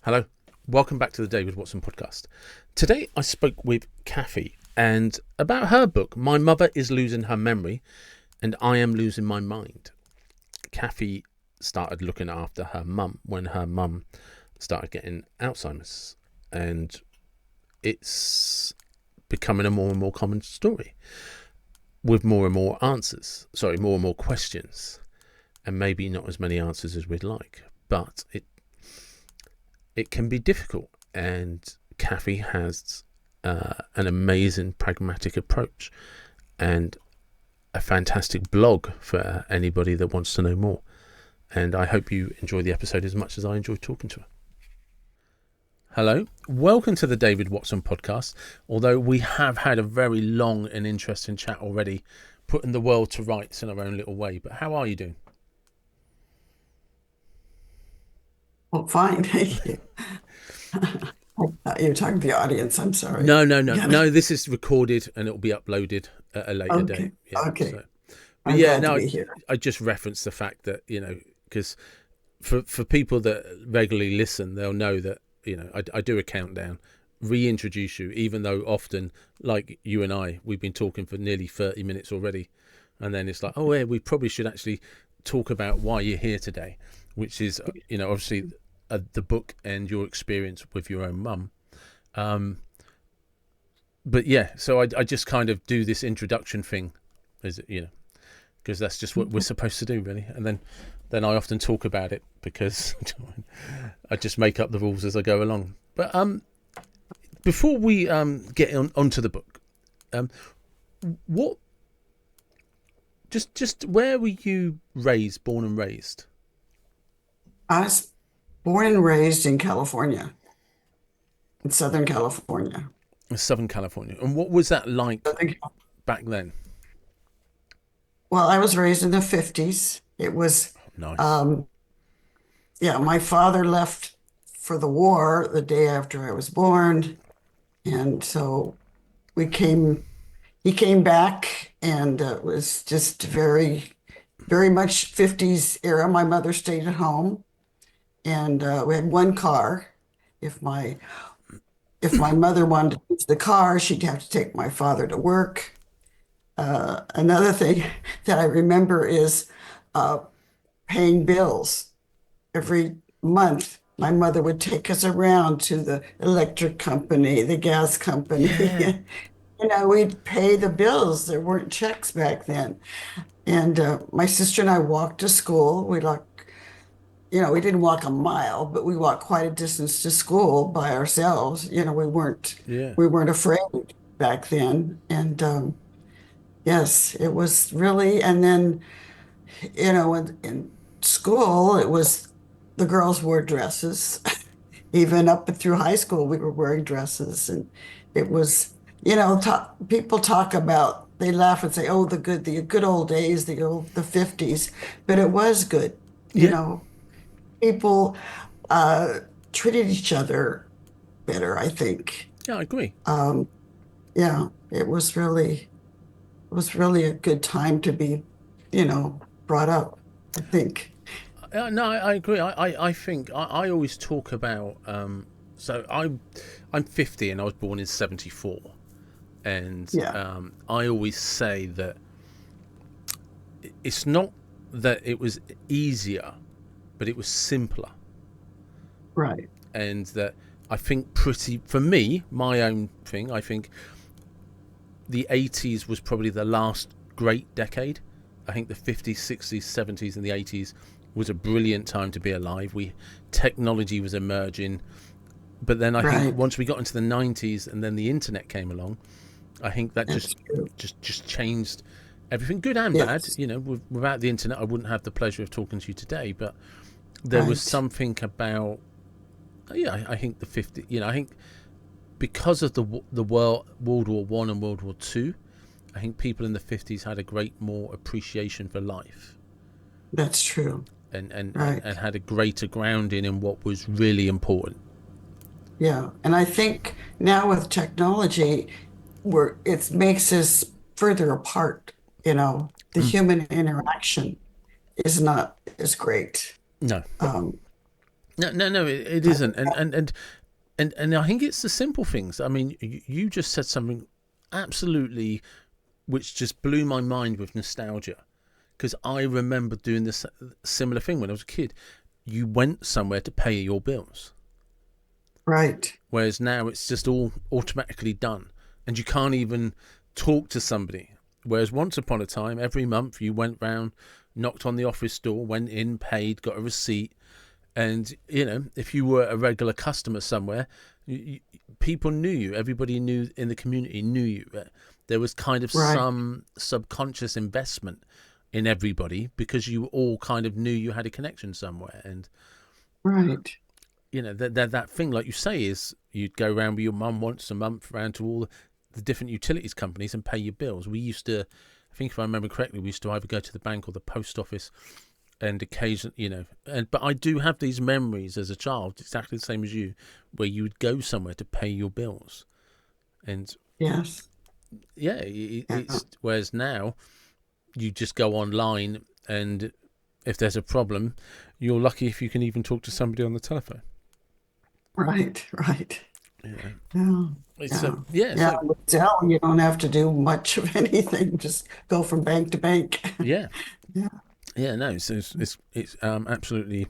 Hello, welcome back to the David Watson podcast. Today I spoke with Kathy and about her book, My Mother is Losing Her Memory and I Am Losing My Mind. Kathy started looking after her mum when her mum started getting Alzheimer's, and it's becoming a more and more common story with more and more more and more questions, and maybe not as many answers as we'd like, but it can be difficult, and Kathy has an amazing pragmatic approach and a fantastic blog for anybody that wants to know more. And I hope you enjoy the episode as much as I enjoyed talking to her. Hello, welcome to the David Watson podcast. Although we have had a very long and interesting chat already, putting the world to rights in our own little way. But how are you doing? Well, fine, thank you. You're talking to the audience. I'm sorry. No. This is recorded and it'll be uploaded at a later Okay. date. Yeah. Okay. So, but I'm yeah, glad to no, be here. I just referenced the fact that, because for people that regularly listen, they'll know that, I do a countdown, reintroduce you, even though often, like you and we've been talking for nearly 30 minutes already. And then it's like, oh, yeah, we probably should actually talk about why you're here today, which is, obviously the book and your experience with your own mum. But yeah, so I just kind of do this introduction thing, because that's just what we're supposed to do, really. And then I often talk about it because I just make up the rules as I go along. But before we get onto the book, what just where were you born and raised? I was born and raised in California, in Southern California. Southern California. And what was that like Southern, back then? well, I was raised in the 50s. It was, Nice. um, yeah, my father left for the war the day after I was born. And so we came, he came back, and it was just very, very much 50s era. My mother stayed at home, and we had one car. If my if my mother wanted to use the car, she'd have to take my father to work. Another thing that I remember is uh, paying bills every month. My mother would take us around to the electric company, the gas Yeah. company. We'd pay the bills. There weren't checks back then. And my sister and I walked to school. We didn't walk a mile, but we walked quite a distance to school by ourselves. We weren't Yeah. we weren't afraid back then. And yes, it was really. And then in school, it was the girls wore dresses. Even up through high school, we were wearing dresses, and it was people talk about. They laugh and say, "Oh, the good old days, the 50s," but it was good. You Yeah. know, people uh, treated each other better, I think. Yeah, I agree. Um, yeah, it was really a good time to be, brought up, I think. No, I agree. I think I always talk about. So I'm 50 and I was born in 74, and Yeah, I always say that it's not that it was easier, but it was simpler, right. and that I think for me, my own thing. I think the 80s was probably the last great decade. I think the 50s, 60s, 70s, and the 80s was a brilliant time to be alive. Technology was emerging, but then I think Right. once we got into the 90s and then the internet came along, I think that That's true. just changed everything, good and bad. Yes. Without the internet, I wouldn't have the pleasure of talking to you today. But there was Right. something about, yeah, I think the 50. I think because of the World War One and World War Two, I think people in the 50s had a great more appreciation for life, That's true. and Right. had a greater grounding in what was really important. Yeah. And I think now with technology, it makes us further apart. The human interaction is not as great. No. Um, No, no, no, it isn't, and I think it's the simple things. I mean, you just said something absolutely which just blew my mind with nostalgia, because I remember doing this similar thing when I was a kid. You went somewhere to pay your bills, Right. whereas now it's just all automatically done, and you can't even talk to somebody. Whereas once upon a time, every month you went round, knocked on the office door, went in, paid, got a receipt, and if you were a regular customer somewhere, people knew you. Everybody knew in the community knew you. There was kind of Right. some subconscious investment in everybody because you all kind of knew you had a connection somewhere. And Right. that thing, like you say, is you'd go around with your mum once a month around to all the different utilities companies and pay your bills. We used to, I think if I remember correctly, we used to either go to the bank or the post office, and occasionally, but I do have these memories as a child, exactly the same as you, where you would go somewhere to pay your bills. And Yes. yeah, Yeah. it's whereas now you just go online, and if there's a problem, you're lucky if you can even talk to somebody on the telephone. Right. Right. Yeah. Yeah. It's Yeah. yeah, Yeah. so With Dell, you don't have to do much of anything. Just go from bank to bank. yeah, Yeah. yeah, no, it's absolutely,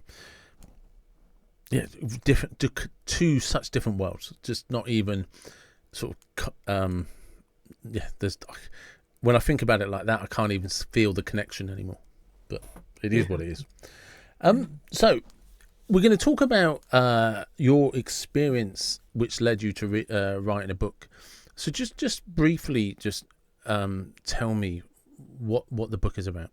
yeah, different to two such different worlds. Just not even sort of yeah. There's when I think about it like that, I can't even feel the connection anymore. But it is what Yeah. it is. So we're going to talk about your experience, which led you to writing a book. So just briefly, just tell me what the book is about.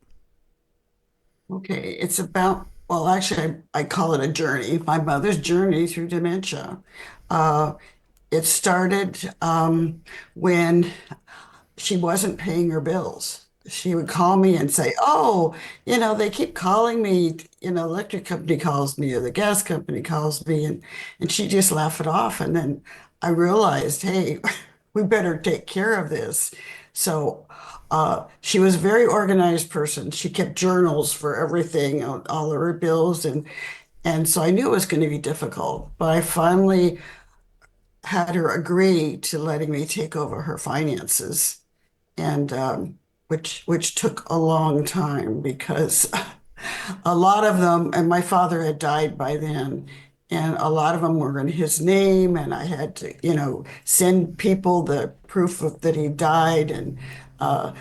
Okay. It's about, well, actually, I call it a journey, my mother's journey through dementia. Uh, it started when she wasn't paying her bills. She would call me and say, "Oh, they keep calling me. Electric company calls me or the gas company calls me," and she just laugh it off. And then I realized, hey, we better take care of this. So she was a very organized person. She kept journals for everything, all of her bills, and so I knew it was going to be difficult. But I finally had her agree to letting me take over her finances, and which took a long time because a lot of them, and my father had died by then, and a lot of them were in his name, and I had to, send people the proof of that he died, and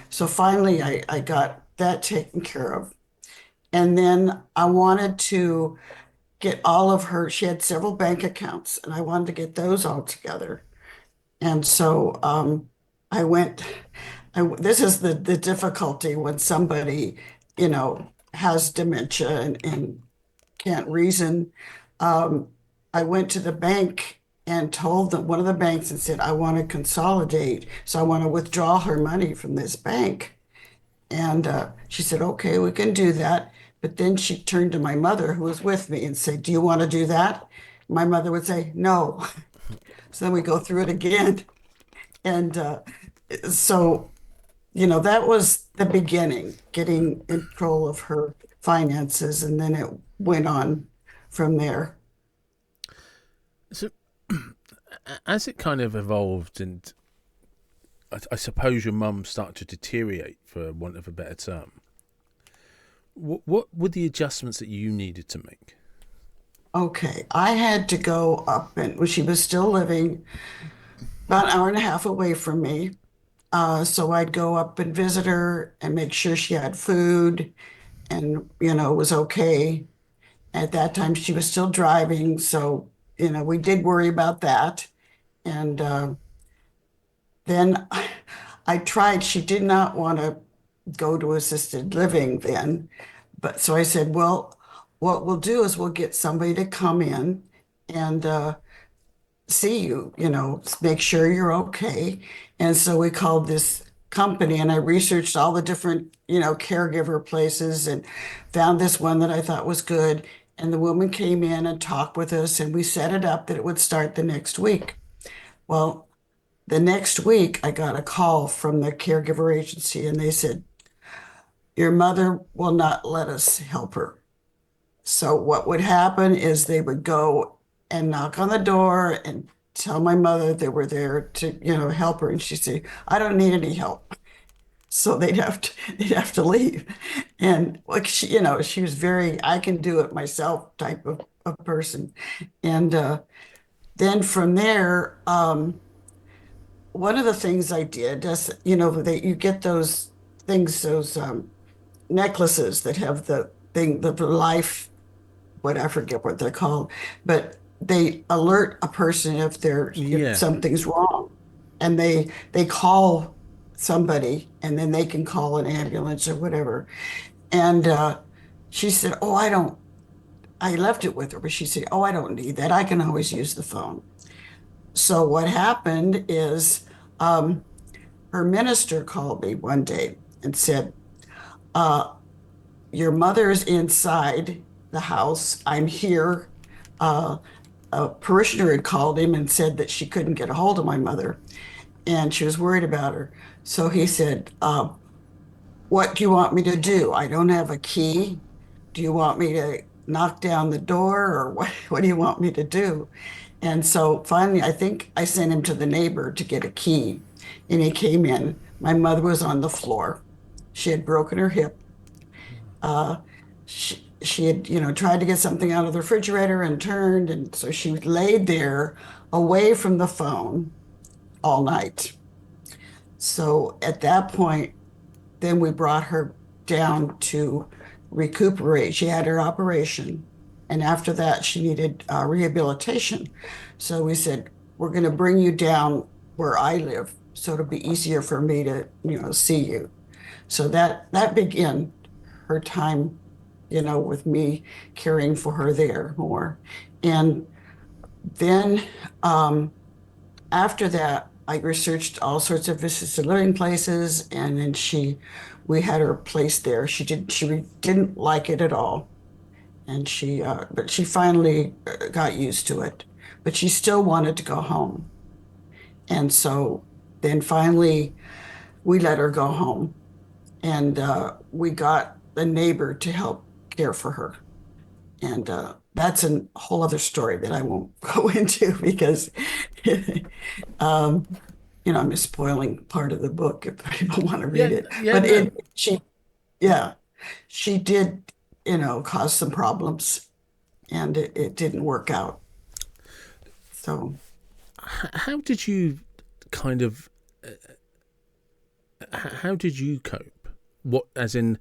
so finally I got that taken care of. And then I wanted to get all of her, she had several bank accounts, and I wanted to get those all together. And so I went, this is the difficulty when somebody, has dementia and can't reason. Um, I went to the bank and told them, one of the banks, and said, I want to consolidate. So I want to withdraw her money from this bank. And she said, okay, we can do that. But then she turned to my mother, who was with me, and said, do you want to do that? My mother would say, no. So then we go through it again. And so, that was the beginning, getting in control of her finances, and then it went on from there. So as it kind of evolved, and I suppose your mum started to deteriorate, for want of a better term. What were the adjustments that you needed to make? Okay, I had to go up, and well, she was still living about an hour and a half away from me. So I'd go up and visit her and make sure she had food and, was okay. At that time, she was still driving. So, we did worry about that. And then I tried, she did not want to go to assisted living then. But so I said, well, what we'll do is we'll get somebody to come in and see you, make sure you're okay. And so we called this company, and I researched all the different, caregiver places and found this one that I thought was good. And the woman came in and talked with us, and we set it up that it would start the next week. Well, the next week, I got a call from the caregiver agency, and they said, your mother will not let us help her. So what would happen is they would go and knock on the door and tell my mother they were there to, help her. And she'd say, I don't need any help. So they'd have to leave. And like she was very I can do it myself type of person. And then from there, one of the things I did is, that you get those things, those necklaces that have the thing, the life, what I forget what they're called, but they alert a person if Yeah. something's wrong, and they call somebody, and then they can call an ambulance or whatever. And she said, "Oh, I don't." I left it with her, but she said, "Oh, I don't need that. I can always use the phone." So what happened is, um, her minister called me one day and said, uh, "Your mother's inside the house. I'm here." Uh, a parishioner had called him and said that she couldn't get a hold of my mother and she was worried about her. So he said, what do you want me to do? I don't have a key. Do you want me to knock down the door or what do you want me to do? And so finally, I think I sent him to the neighbor to get a key. And he came in. My mother was on the floor. She had broken her hip. Uh, she had, tried to get something out of the refrigerator and turned. And so she laid there away from the phone all night. So at that point, then we brought her down to recuperate. She had her operation. And after that, she needed rehabilitation. So we said, we're going to bring you down where I live. So it'll be easier for me to, see you. So that began her time, with me caring for her there more. And then after that, I researched all sorts of assisted living places, and then we had her placed there. She didn't like it at all, and but she finally got used to it. But she still wanted to go home, and so then finally we let her go home, and we got a neighbor to help care for her. And that's a whole other story that I won't go into because um, I'm just spoiling part of the book if people want to Yeah. read it. Yeah. But No. yeah, she did, cause some problems, and it didn't work out. So, How did you kind of? How did you cope? What, as in,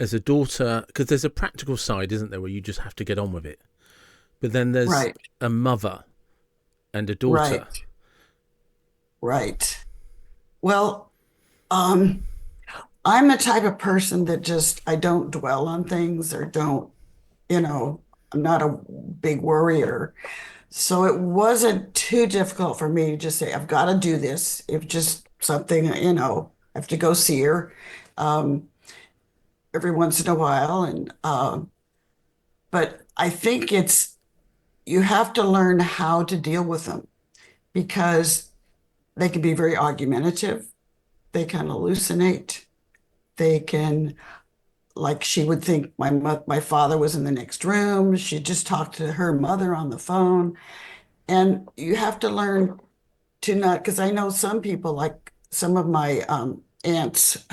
as a daughter? Because there's a practical side, isn't there, where you just have to get on with it. But then there's right, a mother and a daughter. right, right. Well, um, I'm the type of person that just I don't dwell on things or don't, you know, I'm not a big worrier. So it wasn't too difficult for me to just say, I've got to do this. If just something, I have to go see her um, every once in a while. And but I think you have to learn how to deal with them because they can be very argumentative. They can hallucinate. They can, like, she would think my father was in the next room. She just talked to her mother on the phone. And you have to learn to not, because I know some people, like some of my aunts,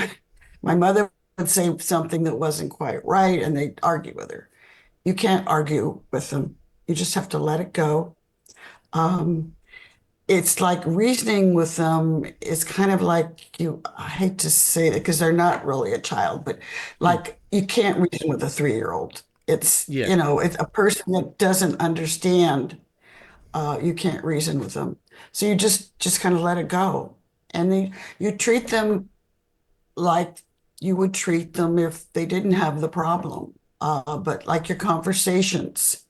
my mother would say something that wasn't quite right and they'd argue with her. You can't argue with them. You just have to let it go. Um, it's like reasoning with them is kind of like I hate to say it because they're not really a child, but Mm. like you can't reason with a 3-year-old. Yeah. It's a person that doesn't understand. You can't reason with them. So you just kind of let it go. And you treat them like you would treat them if they didn't have the problem. But like your conversations,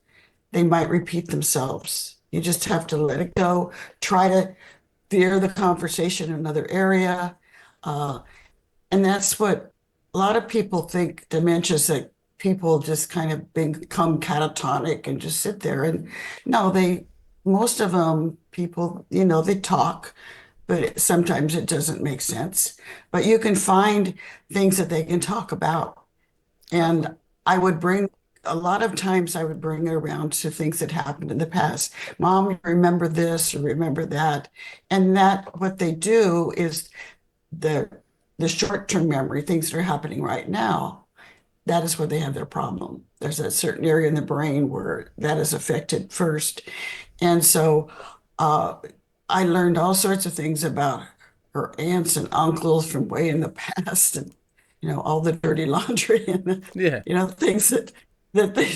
they might repeat themselves. You just have to let it go. Try to veer the conversation in another area. Uh, and that's what a lot of people think dementia is that people just kind of become catatonic and just sit there. And no, most of them, people, they talk, but sometimes it doesn't make sense. But you can find things that they can talk about. And I would bring a lot of times I would bring it around to things that happened in the past. Mom, you remember this or remember that. And that what they do is the the short-term memory, things that are happening right now, that is where they have their problem. There's a certain area in the brain where that is affected first. And so uh, I learned all sorts of things about her aunts and uncles from way in the past, and all the dirty laundry and Yeah. things that they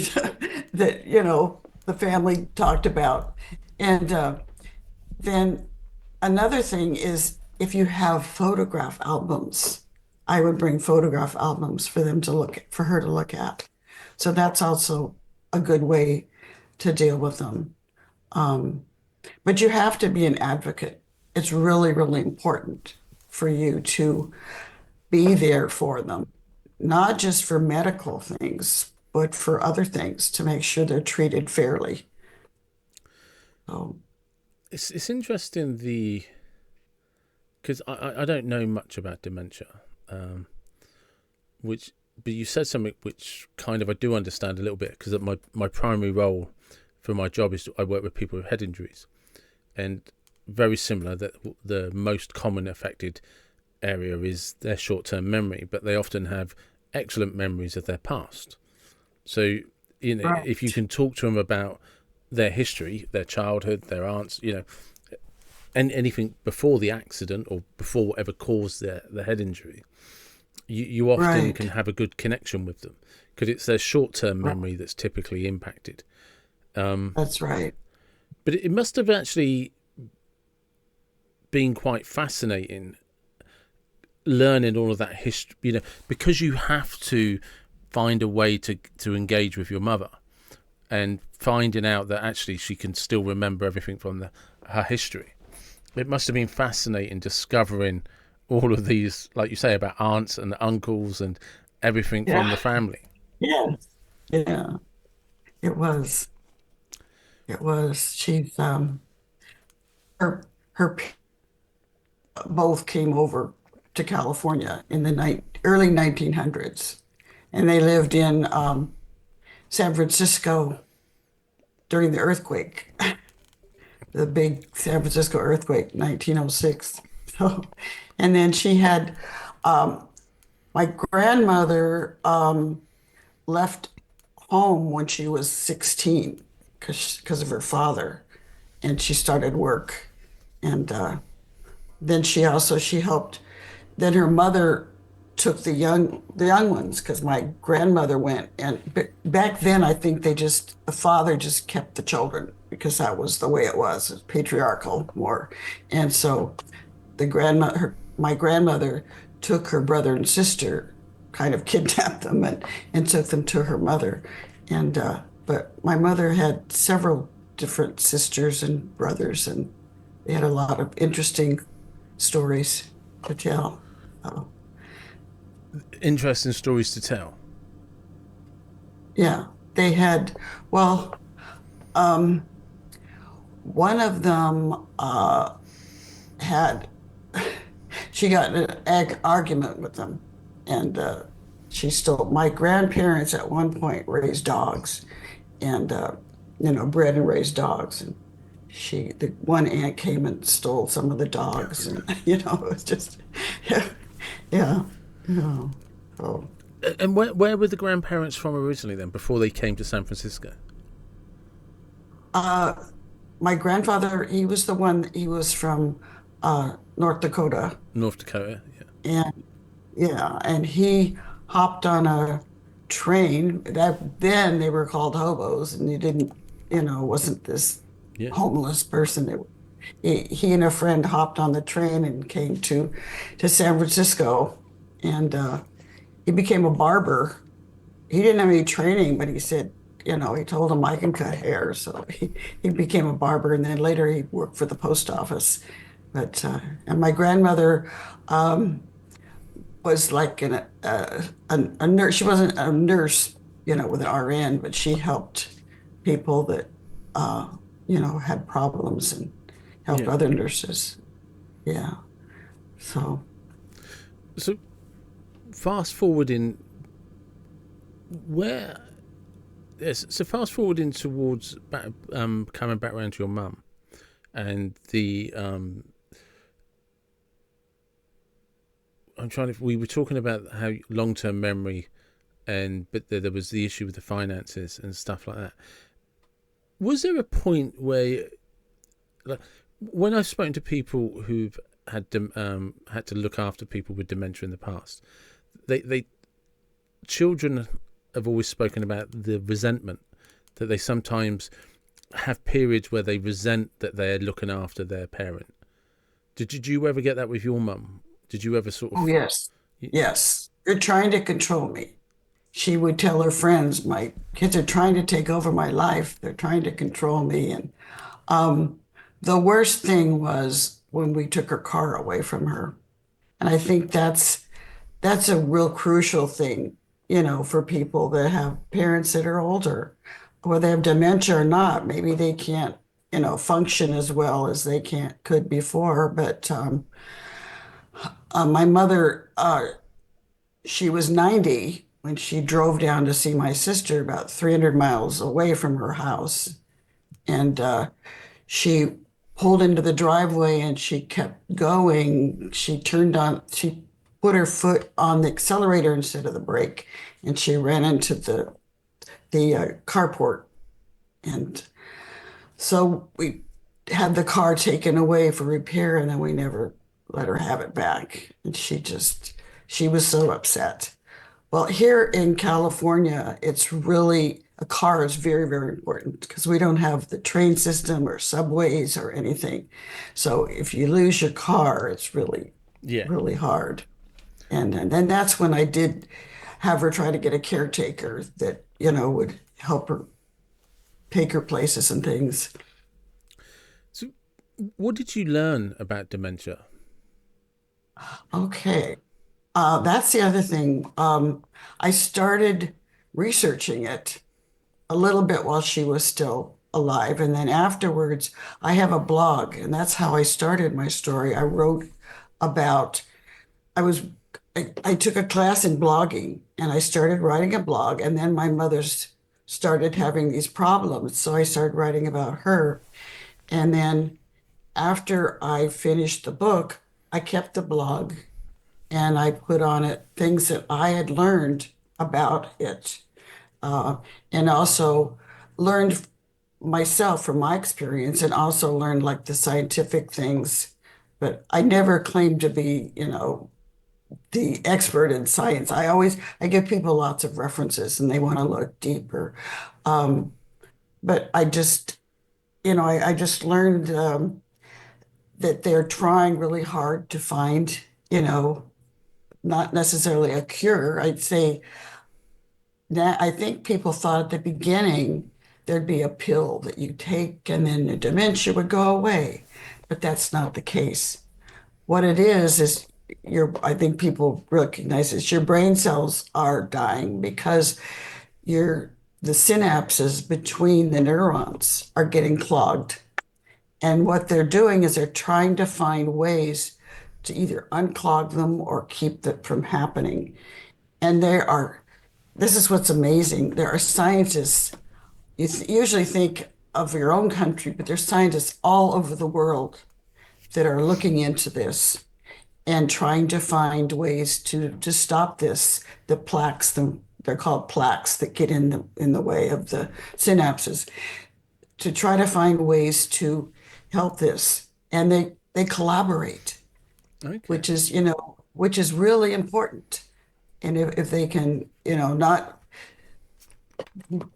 that the family talked about. And then another thing is if you have photograph albums, I would bring photograph albums for them to look for her to look at. So that's also a good way to deal with them. Um, but you have to be an advocate. It's really, really important for you to be there for them, not just for medical things, but for other things to make sure they're treated fairly. So, It's interesting because I don't know much about dementia, which but you said something which kind of I do understand a little bit because my primary role for my job is I work with people with head injuries, and very similar that the most common affected area is their short-term memory, but they often have excellent memories of their past. So if you right, can talk to them about their history, their childhood, their aunts, and anything before the accident or before whatever caused their head injury, you often right, can have a good connection with them because it's their short-term right. memory that's typically impacted. That's right. But it must have actually been quite fascinating learning all of that history, because you have to find a way to engage with your mother and finding out that actually she can still remember everything from her history. It must have been fascinating discovering all of these, like you say, about aunts and uncles and everything from Yeah. the family. Yes. Yeah. It was. It was. Her her both came over to California in the early 1900s, and they lived in San Francisco during the earthquake, the big San Francisco earthquake, 1906. So, and then she had my grandmother left home when she was 16 because of her father, and she started work, and then she helped. Then her mother took the young ones because my grandmother went, and back then I think the father just kept the children because that was the way it was patriarchal more, and so my grandmother took her brother and sister, kind of kidnapped them and took them to her mother, and but my mother had several different sisters and brothers, and they had a lot of interesting stories to tell. Oh, Interesting stories to tell. yeah, they had, well, um, one of them had, she got in an argument with them, and my grandparents at one point raised dogs, and, bred and raised dogs. And the one aunt came and stole some of the dogs, and, it was just, yeah, yeah, so. And where were the grandparents from originally then, before they came to San Francisco? Uh, my grandfather, he was from North Dakota. North Dakota, yeah. And yeah, and he hopped on a train. That then they were called hobos, and you didn't, wasn't this Yeah. homeless person. He and a friend hopped on the train and came to San Francisco, and he became a barber. He didn't have any training, but he said, he told him I can cut hair. So he became a barber, and then later he worked for the post office. But and my grandmother was like a nurse. She wasn't a nurse, with an RN, but she helped people that had problems and helped Yeah. other nurses. Yeah. So So fast forwarding, where yes. So fast forwarding towards coming back around to your mum and the I'm trying to. We were talking about how long term memory, but there was the issue with the finances and stuff like that. Was there a point where, like, when I've spoken to people who've had to look after people with dementia in the past, they children have always spoken about the resentment that they sometimes have periods where they resent that they're looking after their parent. Did you ever get that with your mum? Did you ever sort Oh, of? yes. Yes. They're trying to control me. She would tell her friends, my kids are trying to take over my life. They're trying to control me. And um, the worst thing was when we took her car away from her. And I think that's a real crucial thing, for people that have parents that are older, whether they have dementia or not. Maybe they can't, function as well as they can't could before. But my mother, she was 90 when she drove down to see my sister about 300 miles away from her house. And she pulled into the driveway and she kept going. She put her foot on the accelerator instead of the brake, and she ran into the carport. And so we had the car taken away for repair, and then we never let her have it back. And she was so upset. Well, here in California, it's really a car is very, very important because we don't have the train system or subways or anything. So if you lose your car, it's really, Yeah. really hard. And then that's when I did have her try to get a caretaker that, would help her take her places and things. So, what did you learn about dementia? Okay. That's the other thing. I started researching it a little bit while she was still alive. And then afterwards, I have a blog, and that's how I started my story. I wrote about, I was, I took a class in blogging and I started writing a blog. And then my mother's started having these problems. So I started writing about her. And then after I finished the book, I kept the blog and I put on it things that I had learned about it, uh, and also learned myself from my experience, and also learned like the scientific things. But I never claimed to be, the expert in science. I give people lots of references and they want to look deeper. Um, but I just learned that they're trying really hard to find, not necessarily a cure. I'd say that I think people thought at the beginning there'd be a pill that you take and then the dementia would go away, but that's not the case. What it is I think people recognize this, your brain cells are dying because your the synapses between the neurons are getting clogged. And what they're doing is they're trying to find ways to either unclog them or keep that from happening. And this is what's amazing. There are scientists, usually think of your own country, but there's scientists all over the world that are looking into this and trying to find ways to stop this. The plaques, they're called plaques that get in the way of the synapses, to try to find ways to help this. And they collaborate, Okay. which is really important. And if they can, not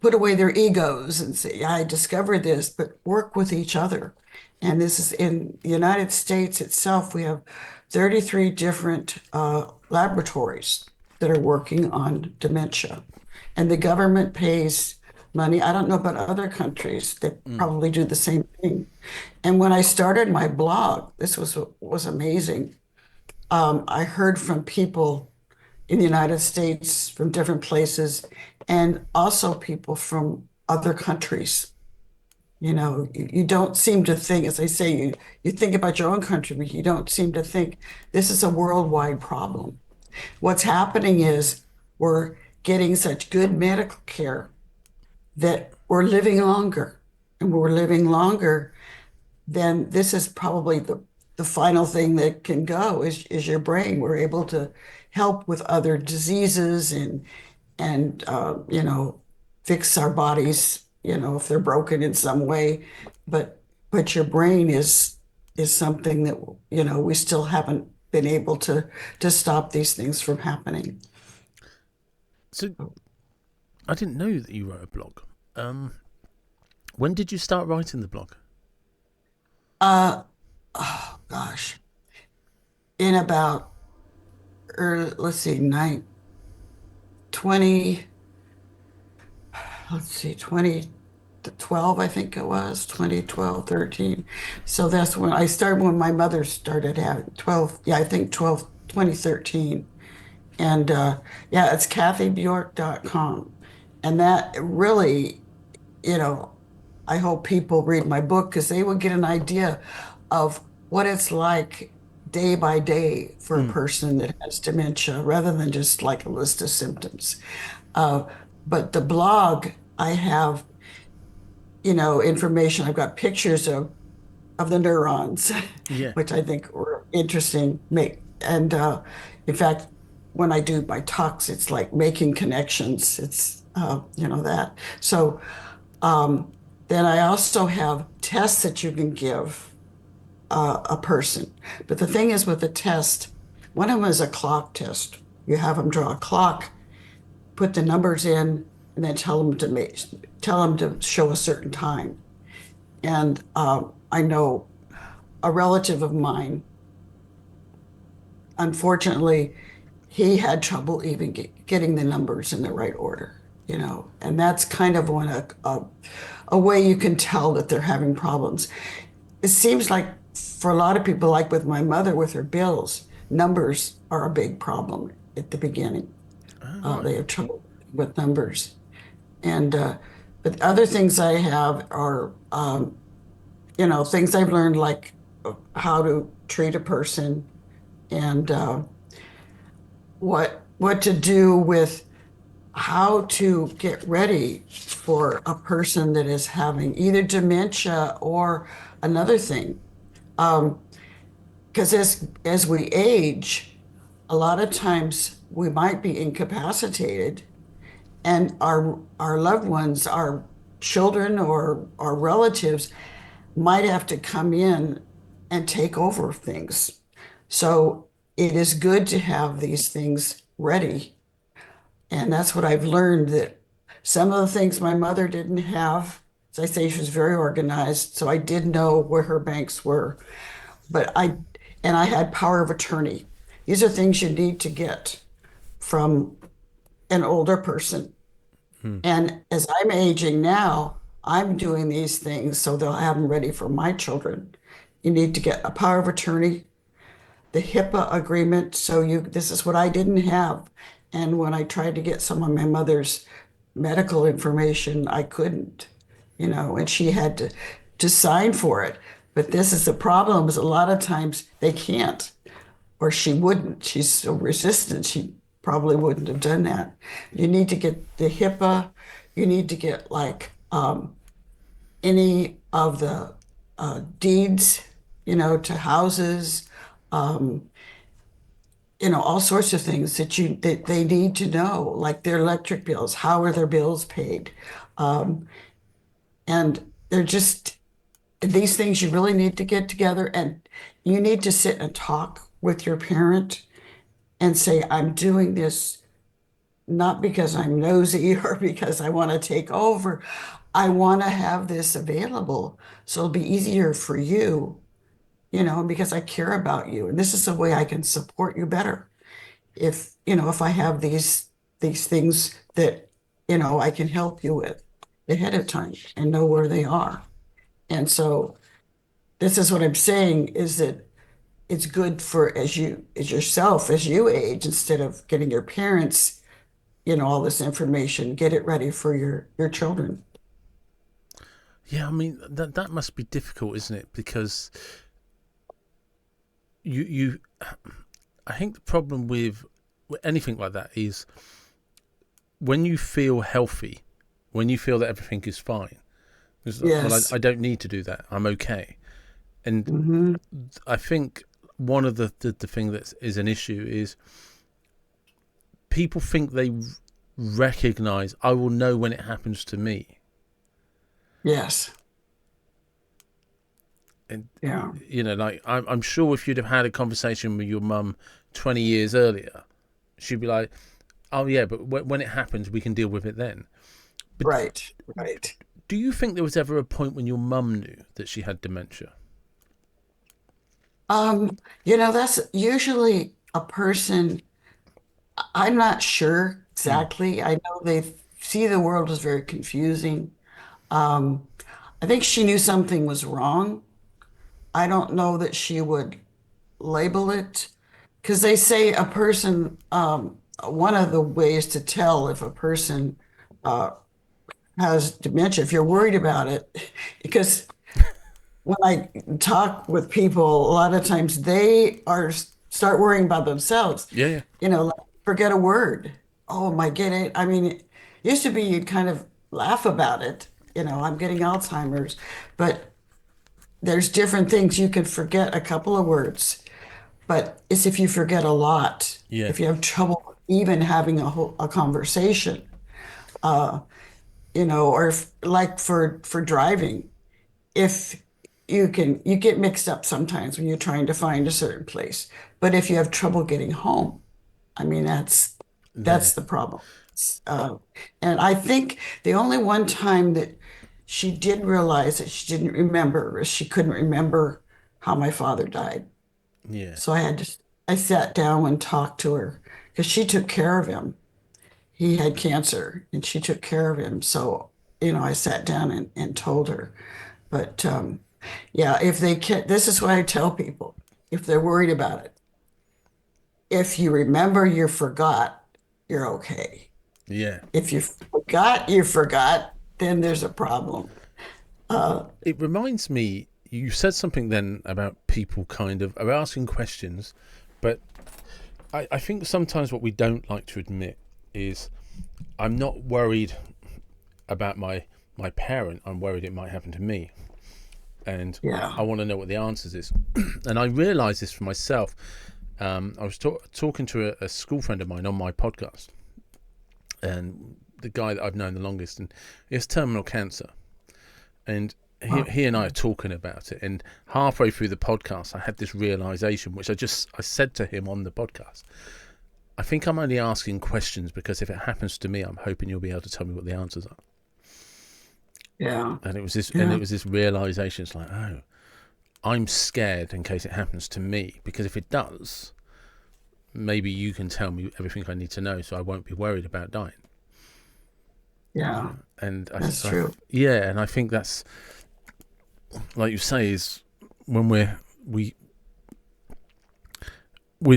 put away their egos and say, "Yeah, I discovered this," but work with each other. And this is in the United States itself, we have 33 different laboratories that are working on dementia. And the government pays money. I don't know about other countries that Mm. probably do the same thing. And when I started my blog, this was amazing. I heard from people in the United States from different places, and also people from other countries. You don't seem to think, as I say, you think about your own country, but you don't seem to think this is a worldwide problem. What's happening is we're getting such good medical care that we're living longer, and we're living longer, then this is probably the final thing that can go is your brain. We're able to help with other diseases and fix our bodies, if they're broken in some way. But your brain is something that we still haven't been able to stop these things from happening. So I didn't know that you wrote a blog. Um, when did you start writing the blog? Oh gosh, in about let's see, 20, let's see, 2012, I think it was 2012, 13. So that's when I started, when my mother started having 12. Yeah, I think 2013. And yeah, it's kathybjork.com. And that really, you know, I hope people read my book because they will get an idea of what it's like day by day for a Mm, person that has dementia rather than just like a list of symptoms. Uh, but the blog, I have, information. I've got pictures of the neurons, yeah. which I think were interesting. And in fact, when I do my talks, it's like making connections. It's that. So then I also have tests that you can give a person. But the thing is with the test, one of them is a clock test. You have them draw a clock, put the numbers in, and then tell them to show a certain time. And I know a relative of mine, unfortunately, he had trouble even getting the numbers in the right order, and that's kind of a way you can tell that they're having problems. It seems like for a lot of people, like with my mother with her bills, numbers are a big problem at the beginning. Oh, right. They have trouble with numbers. And but other things I have are things I've learned, like how to treat a person, and what to do with how to get ready for a person that is having either dementia or another thing. Because as we age, a lot of times we might be incapacitated, and our loved ones, our children or our relatives, might have to come in and take over things. So it is good to have these things ready. And that's what I've learned, that some of the things my mother didn't have, as I say, she was very organized. So I did know where her banks were. But I had power of attorney. These are things you need to get from an older person. Mm. And as I'm aging now, I'm doing these things so they'll have them ready for my children. You need to get a power of attorney, the HIPAA agreement. So this is what I didn't have. And when I tried to get some of my mother's medical information, I couldn't, and she had to sign for it. But this is the problem, is a lot of times they can't, or she wouldn't. She's so resistant, she probably wouldn't have done that. You need to get the HIPAA. You need to get like any of the deeds, to houses, um, all sorts of things that they need to know, like their electric bills. How are their bills paid? Um, and they're just these things you really need to get together, and you need to sit and talk with your parent and say, I'm doing this not because I'm nosy or because I want to take over. I want to have this available so it'll be easier for you, because I care about you. And this is a way I can support you better. If I have these things that, I can help you with ahead of time and know where they are. And so this is what I'm saying, is that it's good for as yourself, as you age, instead of getting your parents, all this information, get it ready for your children. Yeah, I mean that must be difficult, isn't it? Because you I think the problem with anything like that is when you feel healthy, when you feel that everything is fine. It's like, well, Yes. I don't need to do that. I'm okay. And Hmm. I think one of the thing that is an issue is people think they recognize, I will know when it happens to me. Yes. And, Yeah. like, I'm sure if you'd have had a conversation with your mum 20 years earlier, she'd be like, oh, yeah, but when it happens, we can deal with it then. But Right. Right. do you think there was ever a point when your mum knew that she had dementia? That's usually a person. I'm not sure Mm. exactly. I know they see the world as very confusing. Um, I think she knew something was wrong. I don't know that she would label it because they say a person, one of the ways to tell if a person uh, has dementia, if you're worried about it, because when I talk with people, a lot of times they are start worrying about themselves. Yeah, yeah. Like, forget a word. Oh, am I getting? I mean, it used to be you'd kind of laugh about it. I'm getting Alzheimer's, but there's different things. You can forget a couple of words, but it's if you forget a lot, Yeah. if you have trouble even having a conversation, uh, or if, like for driving, if you get mixed up sometimes when you're trying to find a certain place. But if you have trouble getting home, I mean, that's There. the problem. Uh, and I think the only one time that she did realize that she didn't remember is she couldn't remember how my father died. Yeah. So I sat down and talked to her because she took care of him. He had cancer and she took care of him. So, I sat down and told her. But yeah, if they can, this is what I tell people if they're worried about it. If you remember you forgot, you're okay. Yeah. If you forgot, then there's a problem. Uh, It reminds me, you said something then about people kind of are asking questions, but I think sometimes what we don't like to admit is I'm not worried about my parent. I'm worried it might happen to me. And yeah. I want to know what the answers is. And I realised this for myself. I was talking to a school friend of mine on my podcast, and the guy that I've known the longest, and he has terminal cancer. And he and I are talking about it. And halfway through the podcast, I had this realisation, which I said to him on the podcast. I think I'm only asking questions because if it happens to me, I'm hoping you'll be able to tell me what the answers are. Yeah. And it was this, Yeah. realisation. It's like, oh, I'm scared in case it happens to me, because if it does, maybe you can tell me everything I need to know, so I won't be worried about dying. Yeah. And That's true. yeah, and I think that's, like you say, is when we're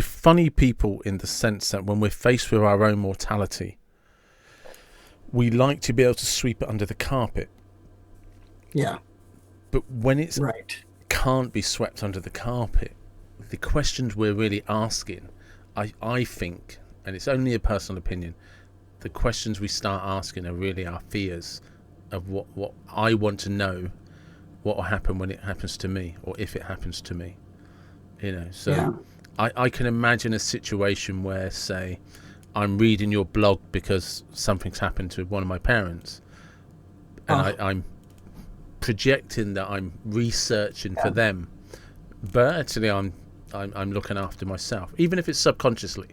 funny people in the sense that when we're faced with our own mortality, we like to be able to sweep it under the carpet. Yeah. But when it Right. can't be swept under the carpet, the questions we're really asking, I think, and it's only a personal opinion, the questions we start asking are really our fears of what I want to know, what will happen when it happens to me, or if it happens to me. So Yeah. I can imagine a situation where, say, I'm reading your blog because something's happened to one of my parents, and Oh, I'm projecting that I'm researching for yeah. them, but actually I'm looking after myself, even if it's subconsciously.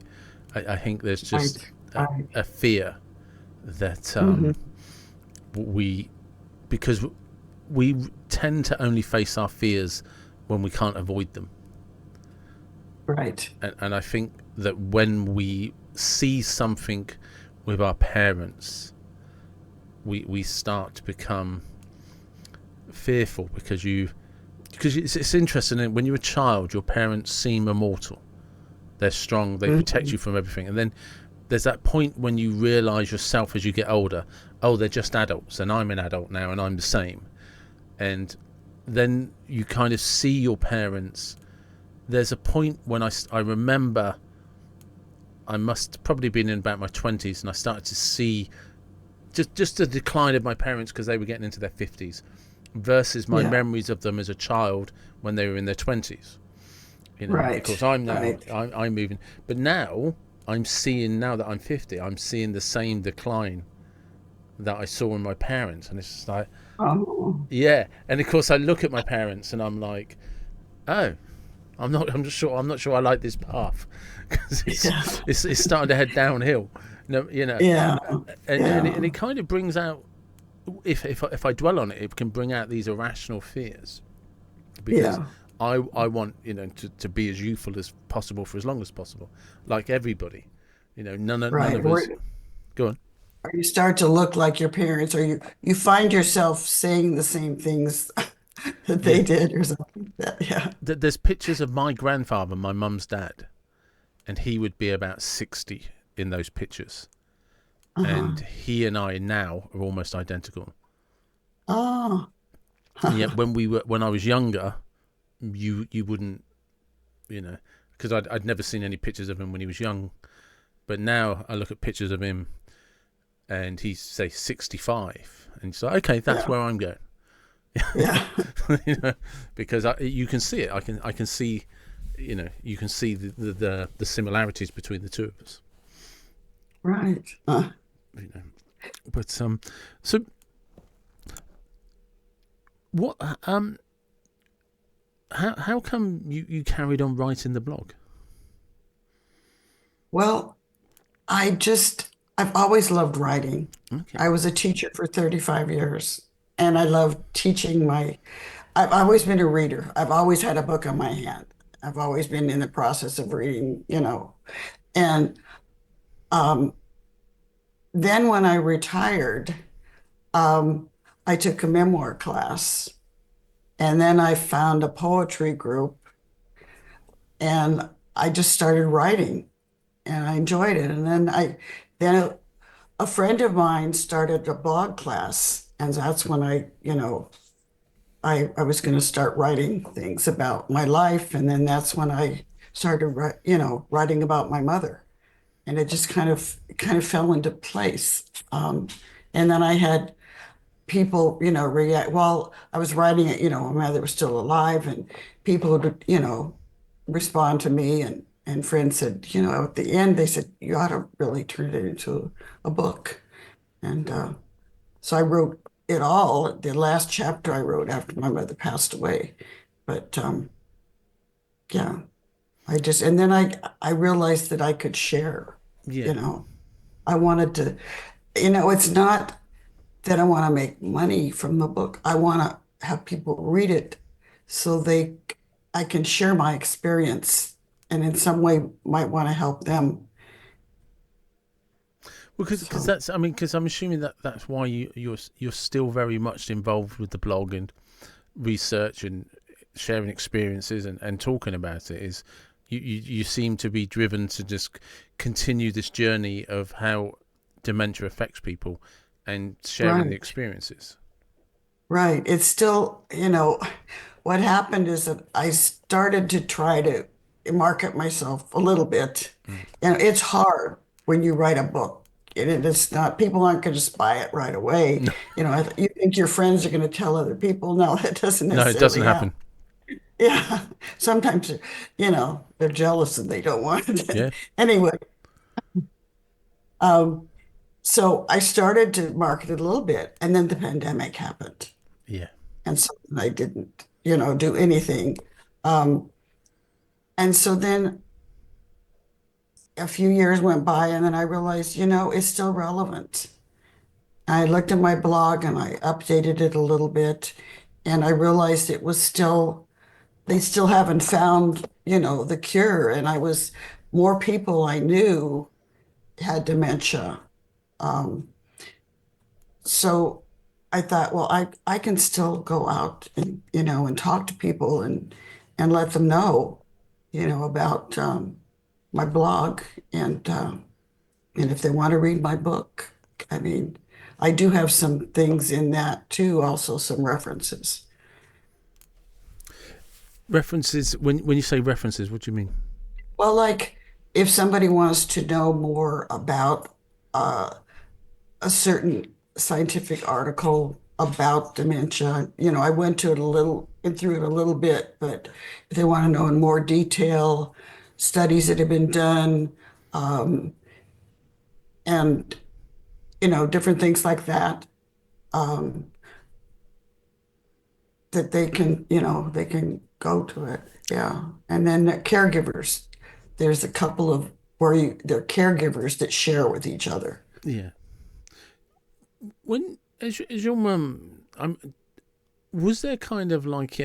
I think there's just Right. Right. a fear that Hmm. we because we tend to only face our fears when we can't avoid them. Right. And I think that when we see something with our parents, we start to become fearful because it's interesting. When you're a child, your parents seem immortal. They're strong. They protect Hmm. you from everything. And then there's that point when you realise yourself as you get older, oh, they're just adults, and I'm an adult now, and I'm the same. And then you kind of see your parents. There's a point when I remember I must probably been in about my 20s, and I started to see just the decline of my parents because they were getting into their 50s versus my Yeah. memories of them as a child when they were in their 20s. Because Right. I'm now Right. I'm moving, but now I'm seeing, now that I'm 50, I'm seeing the same decline that I saw in my parents, and it's just like, Oh, yeah. And of course, I look at my parents and I'm like, oh, I'm not sure I like this path because yeah. it's starting to head downhill. No, Yeah. and Yeah. it kind of brings out, if I dwell on it, it can bring out these irrational fears because Yeah. I want to be as youthful as possible for as long as possible, like everybody. None Right. of us. Go on. Or you start to look like your parents, or you find yourself saying the same things that Yeah, they did, or something like that. Yeah. there's pictures of my grandfather, my mum's dad, and he would be about 60 in those pictures, and Uh-huh. he and I now are almost identical. Oh. And yet, when I was younger, you wouldn't, because I'd never seen any pictures of him when he was young. But now I look at pictures of him, and he's say 65, and it's like, okay, that's Yeah. where I'm going. Yeah. Because you can see it. I can see, you can see the similarities between the two of us. Right. You know, but so what how come you carried on writing the blog? Well, I've always loved writing. Okay. I was a teacher for 35 years, and I love teaching I've always been a reader. I've always had a book on my hand. I've always been in the process of reading. And um, then when I retired, um, I took a memoir class, and then I found a poetry group, and I just started writing, and I enjoyed it. And then a friend of mine started a blog class, and that's when I was going to start writing things about my life, and then that's when I started writing about my mother, and it just kind of fell into place. And then I had people react while I was writing it. My mother was still alive, and people would respond to me, and friends said, at the end they said you ought to really turn it into a book. And so I wrote it all. The last chapter I wrote after my mother passed away. But yeah, and then I realized that I could share, Yeah. you know. I wanted to, it's not that I want to make money from the book. I want to have people read it so I can share my experience and in some way might want to help them. Well, because So, that's, I mean, because I'm assuming that's why you're still very much involved with the blog and research and sharing experiences and talking about it. Is you seem to be driven to just continue this journey of how dementia affects people and sharing the right. experiences. Right. It's still, what happened is that I started to try to market myself a little bit. Mm. And it's hard when you write a book. It's not, people aren't going to just buy it right away. No, You think your friends are going to tell other people. No, that doesn't no, it doesn't necessarily happen. happen. Yeah. Sometimes, they're jealous and they don't want it. Yeah, Anyway, um, so I started to market it a little bit, and then the pandemic happened. yeah. And so I didn't, do anything. Um, and so then a few years went by, and then I realized, it's still relevant. I looked at my blog and I updated it a little bit, and I realized they still haven't found, the cure. And more people I knew had dementia. Um, so I thought, well, I can still go out and talk to people and let them know, about my blog and if they want to read my book. I mean, I do have some things in that too, also some references. References. When you say references, what do you mean? Well, like if somebody wants to know more about uh, a certain scientific article about dementia. I went to it a little and through it a little bit, but if they want to know in more detail, studies that have been done, um, and different things like that, um, that they can go to it. Yeah. And then the caregivers. There's a couple of where they're caregivers that share with each other. Yeah. When as your mum, was there kind of like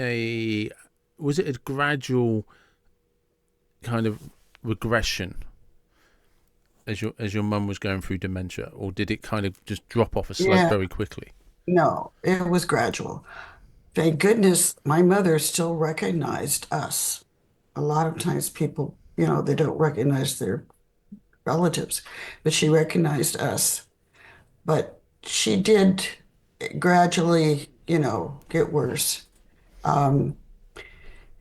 was it a gradual kind of regression as your mum was going through dementia, or did it kind of just drop off a slope Yeah. very quickly? No, it was gradual. Thank goodness my mother still recognized us. A lot of times people, they don't recognize their relatives, but she recognized us. But she did gradually, get worse. Um,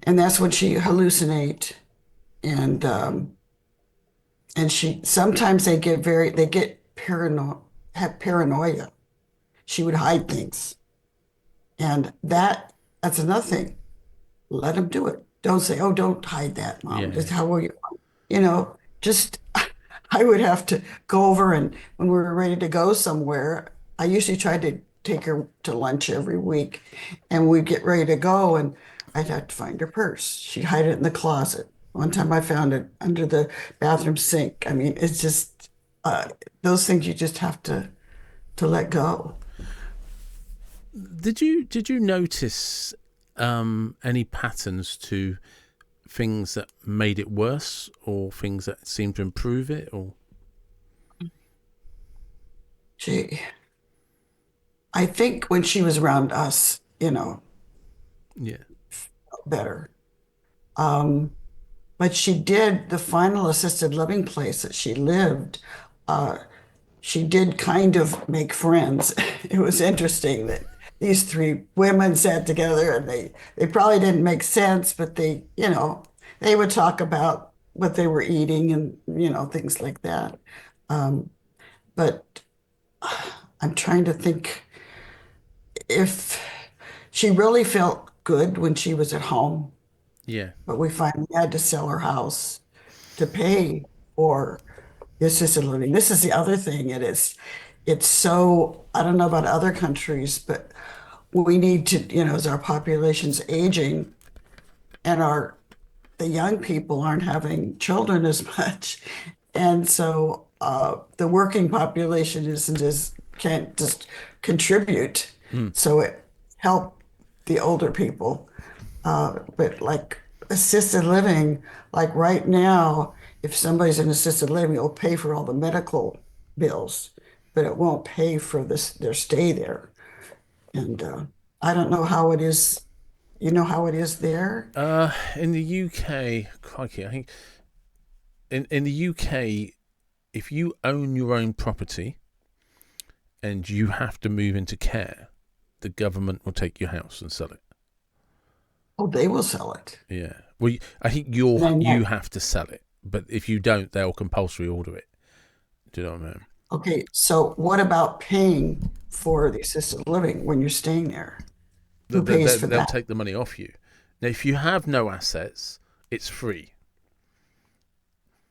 and that's when she hallucinate and she sometimes they get paranoid, have paranoia. She would hide things. And that's another thing. Let them do it. Don't say, "Oh, don't hide that, Mom." Yeah. Just how will you? Just I would have to go over, and when we were ready to go somewhere, I usually tried to take her to lunch every week, and we'd get ready to go, and I'd have to find her purse. She'd hide it in the closet. One time I found it under the bathroom sink. I mean, it's just those things you just have to let go. Did you notice any patterns to things that made it worse, or things that seemed to improve it, or She, I think when she was around us, yeah, better. Um, but she did the final assisted living place that she lived. Uh, she did kind of make friends. It was interesting that these three women sat together and they probably didn't make sense, but they would talk about what they were eating and things like that. Um, but I'm trying to think if she really felt good when she was at home, yeah, but we finally had to sell her house to pay for the assisted living. This is the other thing. It's so, I don't know about other countries, but we need to, as our population's aging and the young people aren't having children as much. And so the working population can't just contribute. mm, So it helped the older people. But like assisted living, like right now, if somebody's in assisted living, it'll pay for all the medical bills, but it won't pay for their stay there. And I don't know how it is. You know how it is there? in the UK, crikey, I think in the UK, if you own your own property and you have to move into care, the government will take your house and sell it. Oh, they will sell it. Yeah. Well, I think And then you have to sell it, but if you don't, they'll compulsory order it. Do you know what I mean? okay, so what about paying for the assisted living when you're staying there? Who pays for They'll that? take the money off you. Now, if you have no assets, it's free.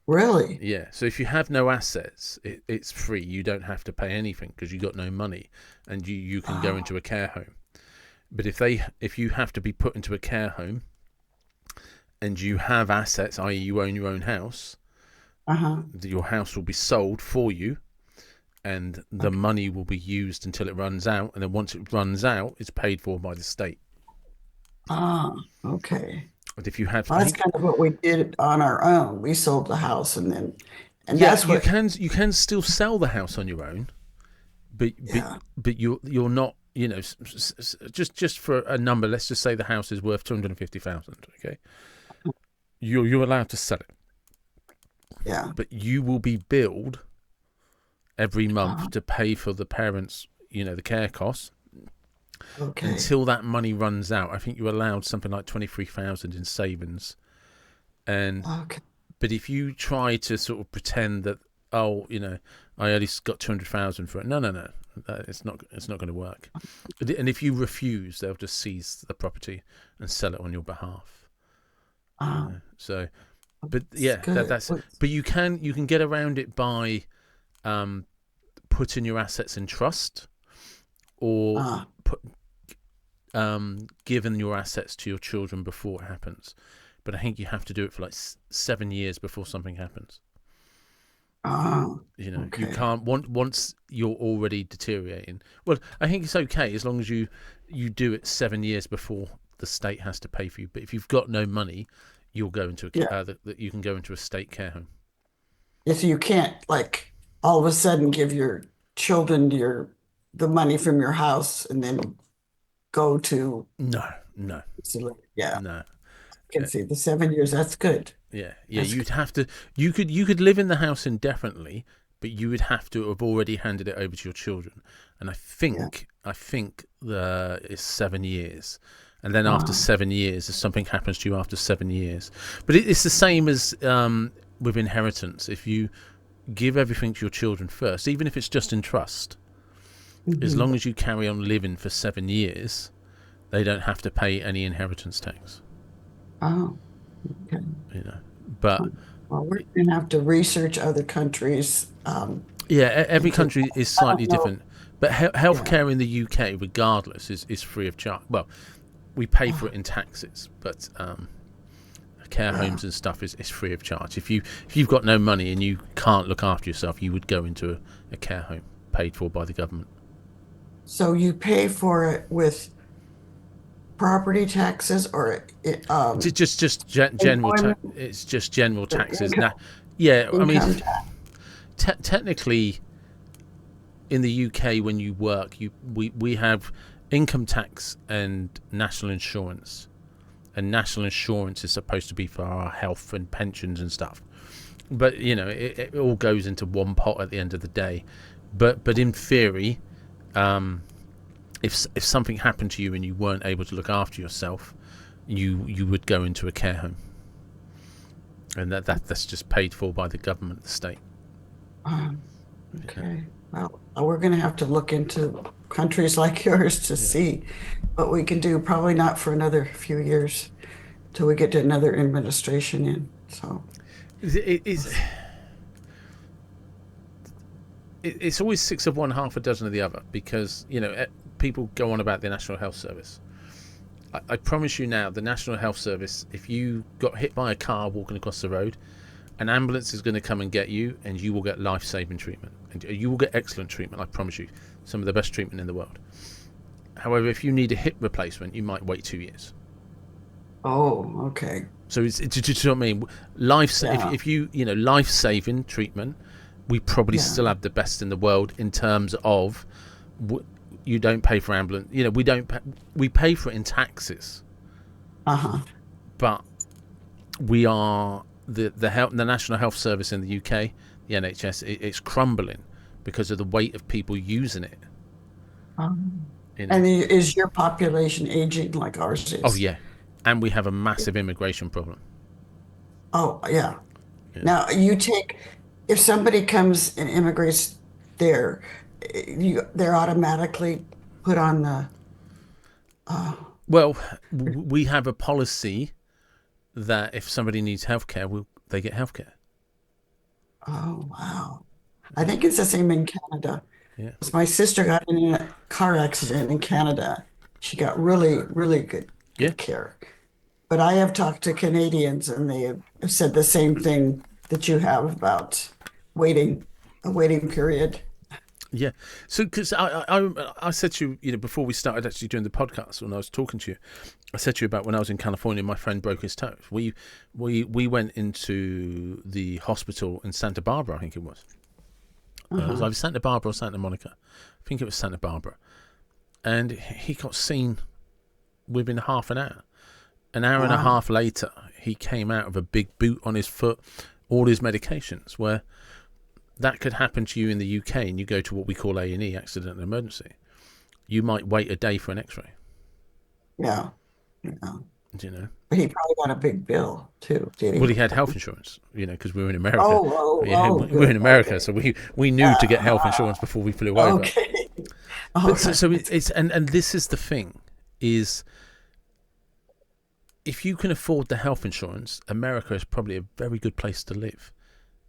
Really? Yeah. So if you have no assets, it's free. You don't have to pay anything because you got no money, and you can go Oh, into a care home. But if you have to be put into a care home and you have assets, i.e., you own your own house, uh-huh. your house will be sold for you, and the Okay. money will be used until it runs out, and then once it runs out, it's paid for by the state. Ah, okay. But if you have, Well, I that's think, kind of what we did on our own. We sold the house and yeah, that's what, you can still sell the house on your own, but yeah. you're not, just for a number. Let's just say the house is worth 250,000. Okay, you're allowed to sell it, Yeah. but you will be billed every month Uh, to pay for the parents, the care costs okay. until that money runs out. I think you're allowed something like 23,000 in savings, and Okay. but if you try to sort of pretend that, oh, I only got 200,000 for it, no, no, no. it's not going to work. And if you refuse, they'll just seize the property and sell it on your behalf. So, but yeah, that's. But you can get around it by putting your assets in trust, or giving your assets to your children before it happens. But I think you have to do it for like 7 years before something happens. You can't once you're already deteriorating. Well, I think it's okay as long as you do it 7 years before the state has to pay for you. But if you've got no money, you'll go into you can go into a state care home. Yeah, so you can't like all of a sudden give your children the money from your house and then go to no. Yeah. No. I can see the 7 years. That's good. Yeah. You'd have to. You could live in the house indefinitely, but you would have to have already handed it over to your children. And I think it's 7 years, and then after 7 years, if something happens to you after 7 years, but it's the same as with inheritance. If you give everything to your children first, even if it's just in trust, as long as you carry on living for 7 years, they don't have to pay any inheritance tax. Oh, okay. But we're gonna have to research other countries. Every country is slightly different. But healthcare in the UK, regardless, is free of charge. Well, we pay for it in taxes, but care homes and stuff is free of charge. If you've got no money and you can't look after yourself, you would go into a care home paid for by the government. So you pay for it with property taxes, or just general it's just general taxes. Technically in the UK, when you work, we have income tax and national insurance, and national insurance is supposed to be for our health and pensions and stuff, but it all goes into one pot at the end of the day. But in theory, if something happened to you and you weren't able to look after yourself, you would go into a care home, and that's just paid for by the government, the state. Okay. Well, we're going to have to look into countries like yours to see what we can do. Probably not for another few years till we get to another administration in. So it's always six of one, half a dozen of the other, because people go on about the National Health Service. I promise you now, the National Health Service, if you got hit by a car walking across the road, an ambulance is going to come and get you, and you will get life-saving treatment, and you will get excellent treatment. I promise you, some of the best treatment in the world. However, if you need a hip replacement, you might wait 2 years. Oh, okay. So it's do you know what I mean? If you life-saving treatment, we probably still have the best in the world in terms of you don't pay for ambulance. We pay for it in taxes. But we are the National Health Service in the UK, the NHS. It's crumbling because of the weight of people using it. And is your population aging like ours is? Oh yeah, and we have a massive immigration problem. Oh yeah. Now if somebody comes and immigrates there, they're automatically put on the. Well, we have a policy that if somebody needs healthcare, they get healthcare. Oh wow! I think it's the same in Canada. Yeah. My sister got in a car accident in Canada. She got really, really good care. But I have talked to Canadians, and they have said the same thing that you have about a waiting period. Yeah. So, because I said to you, before we started actually doing the podcast, when I was talking to you, I said to you about when I was in California, my friend broke his toe. We went into the hospital in Santa Barbara, I think it was. It was either Santa Barbara or Santa Monica. I think it was Santa Barbara. And he got seen within half an hour. An hour and a half later, he came out of a big boot on his foot, all his medications, where that could happen to you in the UK, and you go to what we call A&E, accident and emergency. You might wait a day for an X-ray. Yeah. Do you know? But he probably got a big bill too, did he? Well, he had health insurance, because we were in America. Oh, we're in America, so we knew to get health insurance before we flew over. Okay. All But so right. it's and this is the thing is if you can afford the health insurance, America is probably a very good place to live.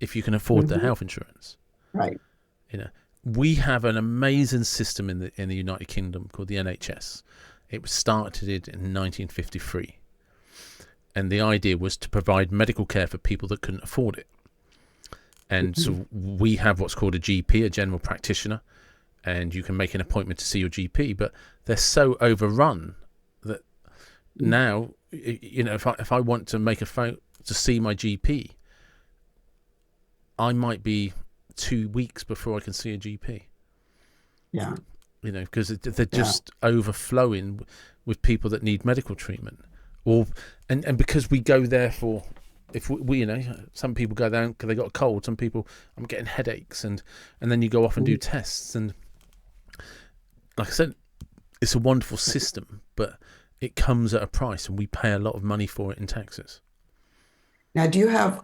If you can afford the Mhm. health insurance, Right. you know, we have an amazing system in the United Kingdom called the NHS. It was started in 1953, and the idea was to provide medical care for people that couldn't afford it. And Mhm. so we have what's called a GP, a general practitioner, and you can make an appointment to see your GP. But they're so overrun that now, if I want to make a phone to see my GP, I might be 2 weeks before I can see a GP. Yeah. Because they're Yeah. just overflowing with people that need medical treatment, or and because we go there for. If we some people go down because they got a cold. Some people, I'm getting headaches, and then you go off and do Mhm. tests. And like I said, it's a wonderful system, but it comes at a price, and we pay a lot of money for it in taxes. Now, do you have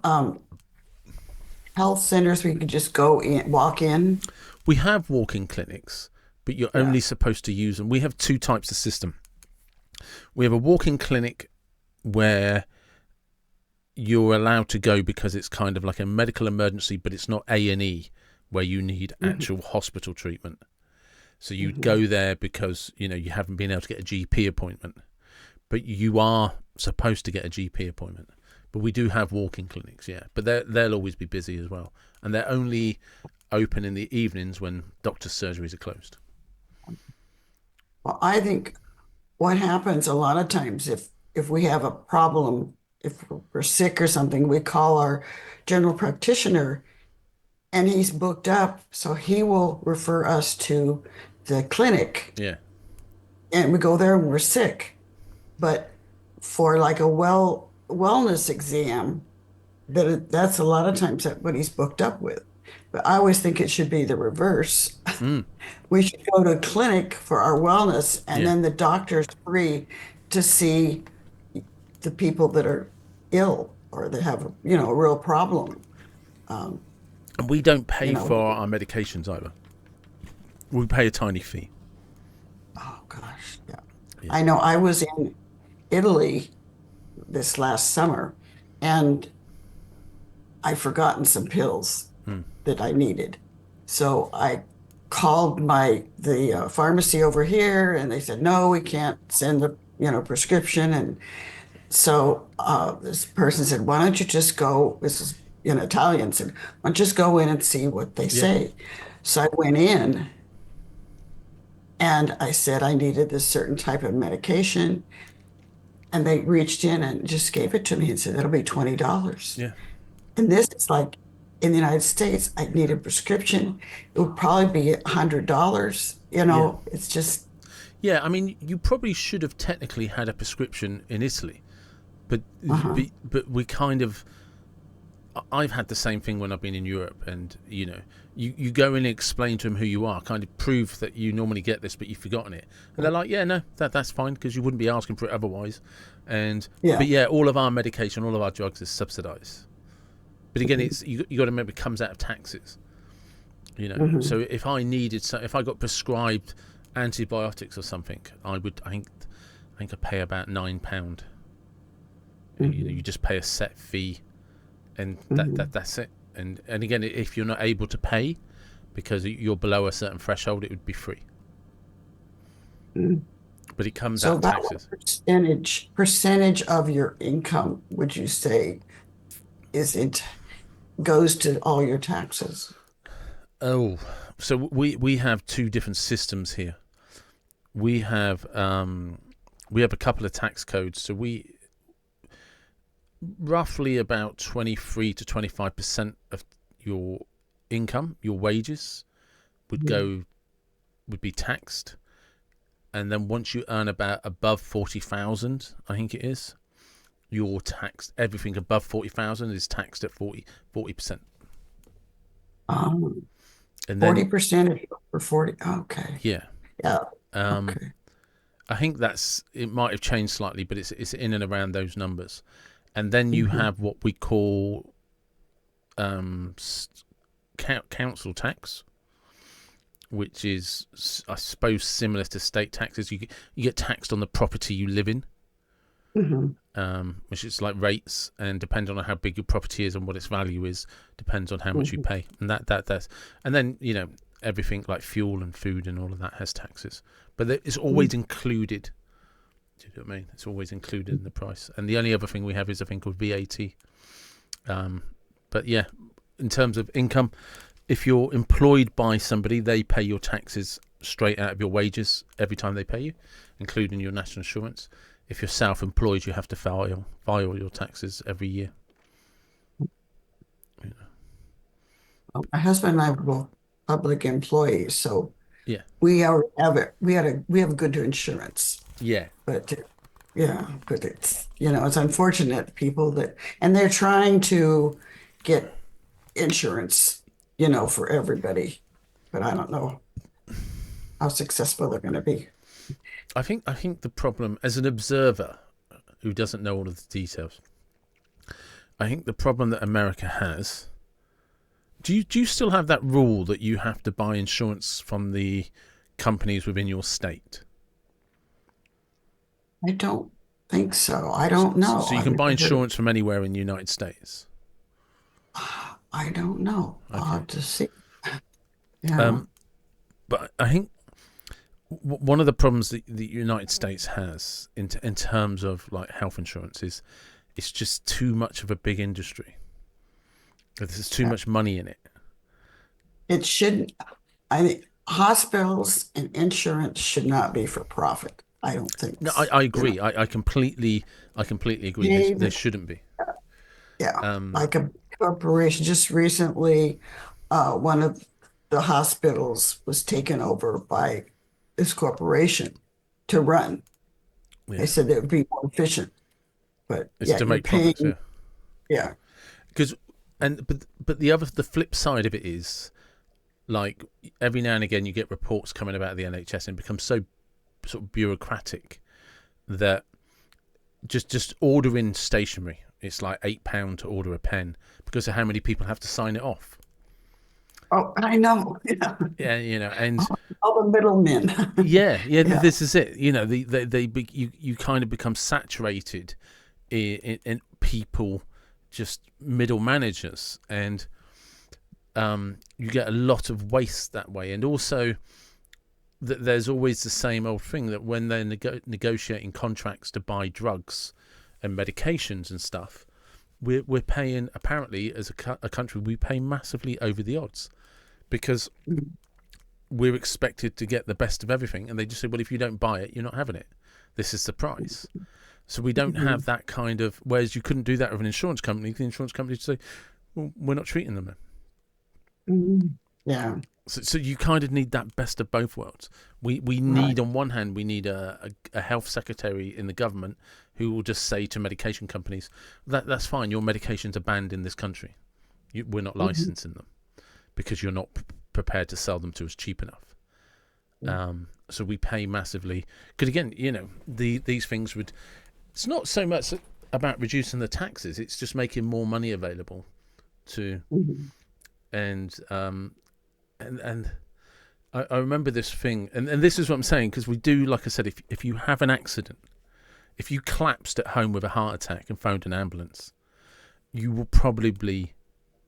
health centers where you can just go in, walk in? We have walk-in clinics, but you're Yeah. only supposed to use them. We have two types of system. We have a walk-in clinic where you're allowed to go because it's kind of like a medical emergency, but it's not A&E where you need Mhm. actual hospital treatment. So you'd Mhm. go there because you haven't been able to get a GP appointment, but you are supposed to get a GP appointment. But we do have walk-in clinics, yeah. But they'll always be busy as well, and they're only open in the evenings when doctors' surgeries are closed. Well, I think what happens a lot of times if we have a problem, if we're sick or something, we call our general practitioner and he's booked up, so he will refer us to the clinic Yeah, and we go there when we're sick. But for like a wellness exam, that's a lot of times what he's booked up with. But I always think it should be the reverse. mm, We should go to a clinic for our wellness, and yeah. then the doctor's free to see the people that are ill or that have, a real problem. Um, And we don't you pay know, for our medications either. We pay a tiny fee. oh gosh, yeah. Yeah, I know I was in Italy this last summer, and I'd forgotten some pills mm, that I needed. So I called the pharmacy over here, and they said, no, we can't send the, prescription. And so this person said, why don't you just go, this is in Italian, said, why don't you just go in and see what they yeah, say? So I went in and I said I needed this certain type of medication. And they reached in and just gave it to me and said, that'll be $20. yeah. And this is like in the United States, I need a prescription. It would probably be $100. Yeah. It's just, Yeah, I mean, you probably should have technically had a prescription in Italy, but uh-huh, but we kind of. I've had the same thing when I've been in Europe, and you go in and explain to them who you are, kind of prove that you normally get this, but you've forgotten it, and they're like, yeah, no, that's fine because you wouldn't be asking for it otherwise, and yeah. but yeah, all of our medication, all of our drugs is subsidised, but again, Mhm, it's you got to remember it comes out of taxes, mhm, So if if I got prescribed antibiotics or something, I think I pay about £9. You mhm, just pay a set fee, and mhm, that's it. And again, if you're not able to pay because you're below a certain threshold, it would be free. mhm. But it comes out So of about what taxes. percentage of your income would you say is it goes to all your taxes? Oh, so we have two different systems here. We have we have a couple of tax codes. So we roughly about 23 to 25% of your income, your wages, would Mhm. go would be taxed, and then once you earn about above 40,000, I think it is, you're taxed. Everything above 40,000 is taxed at 40%, and then 40% for 40. Okay. yeah, Yeah. um, Okay. I think it might have changed slightly, but it's in and around those numbers. And then you Mhm. have what we call um, council tax, which is, I suppose, similar to state taxes. You get taxed on the property you live in, which is like rates, and depending on how big your property is and what its value is, depends on how much you pay. And that's and then everything like fuel and food and all of that has taxes, but it's always included. Do you know what I mean? It's always included in the price. And the only other thing we have is a thing called VAT. But yeah, in terms of income, if you're employed by somebody, they pay your taxes straight out of your wages every time they pay you, including your national insurance. If you're self-employed, you have to file your taxes every year. My husband and I were both public employees, so Yeah. we already have it. We have good insurance, Yeah. but but it's unfortunate people and they're trying to get insurance, for everybody, but I don't know how successful they're going to be. I think the problem, as an observer who doesn't know all of the details, I think the problem that America has. Do you still have that rule that you have to buy insurance from the companies within your state? I don't think so. I don't know. So you can buy insurance from anywhere in the United States? I don't know. Okay. I'll have to see. Yeah. But I think one of the problems that the United States has in terms of like health insurance is it's just too much of a big industry. There's too much money in it. It shouldn't. I think hospitals and insurance should not be for profit. I don't think. No, I agree. I completely agree. There shouldn't be. Yeah, like a corporation. Just recently, one of the hospitals was taken over by this corporation to run. Yeah. They said it would be more efficient, but it's to make profits. Yeah. Because but the flip side of it is, like, every now and again you get reports coming about the NHS and it becomes so sort of bureaucratic that just ordering stationery, it's like £8 to order a pen because of how many people have to sign it off. Oh, I know. Yeah, and all the middlemen. yeah. This is it. You kind of become saturated in people, just middle managers, and you get a lot of waste that way. And also, there's always the same old thing that when they're negotiating contracts to buy drugs and medications and stuff, we're paying, apparently, as a country, we pay massively over the odds because we're expected to get the best of everything, and they just say, well, if you don't buy it, you're not having it. This is the price. So we don't have that kind of, whereas you couldn't do that with an insurance company. The insurance company would say, well, we're not treating them then. Yeah. So you kind of need that best of both worlds. We need, on one hand, we need a health secretary in the government who will just say to medication companies, that's fine, your medications are banned in this country. We're not licensing them because you're not prepared to sell them to us cheap enough. So we pay massively. Because again, these things would... It's not so much about reducing the taxes, it's just making more money available to... And I remember this thing, and this is what I'm saying, because we do, like I said, if you have an accident, if you collapsed at home with a heart attack and phoned an ambulance, you will probably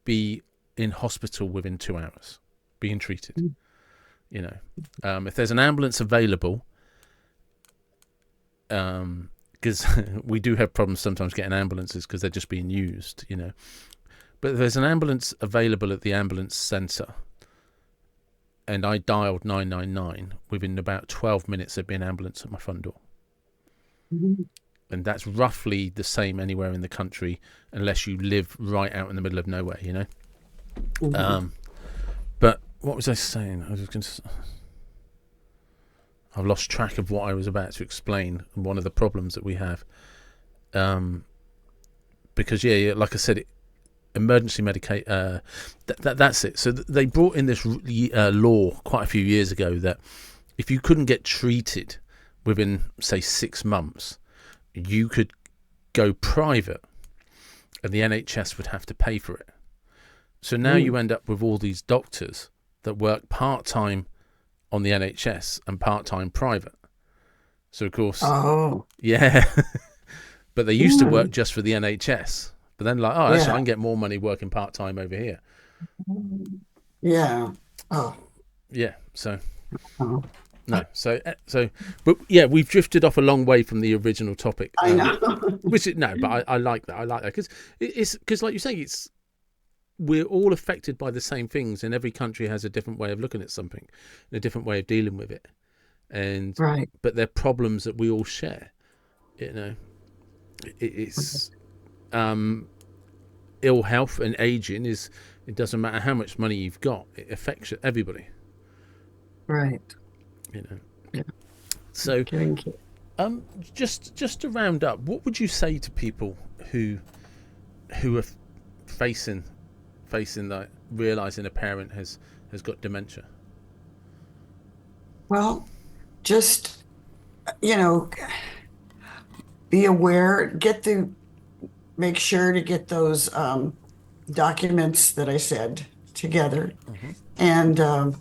be in hospital within 2 hours, being treated. If there's an ambulance available, because we do have problems sometimes getting ambulances because they're just being used, But if there's an ambulance available at the ambulance centre, and I dialed 999, within about 12 minutes there'd be an ambulance at my front door. And that's roughly the same anywhere in the country, unless you live right out in the middle of nowhere, But what was I saying? I've lost track of what I was about to explain, and one of the problems that we have. Because, like I said, emergency medicate, that's it. So they brought in this law quite a few years ago that if you couldn't get treated within, say, 6 months, you could go private and the NHS would have to pay for it. So now you end up with all these doctors that work part-time on the NHS and part-time private. So of course, Oh, yeah, but they used to yeah, work just for the NHS. But then like, oh, actually, I yeah, can get more money working part-time over here. yeah. Oh, Yeah. So oh. no. So, but yeah, we've drifted off a long way from the original topic. I know. Which is, no, but I like that. I like that because it's because, like you say, it's we're all affected by the same things, and every country has a different way of looking at something, and a different way of dealing with it, and Right. but they're problems that we all share. You know, it's ill health and aging is. It doesn't matter how much money you've got; it affects everybody. Right. You know. Yeah. So, Getting kids. just to round up, what would you say to people who are facing that, realizing a parent has got dementia? Well, just, you know, be aware, make sure to get those documents that I said together, Mm-hmm. and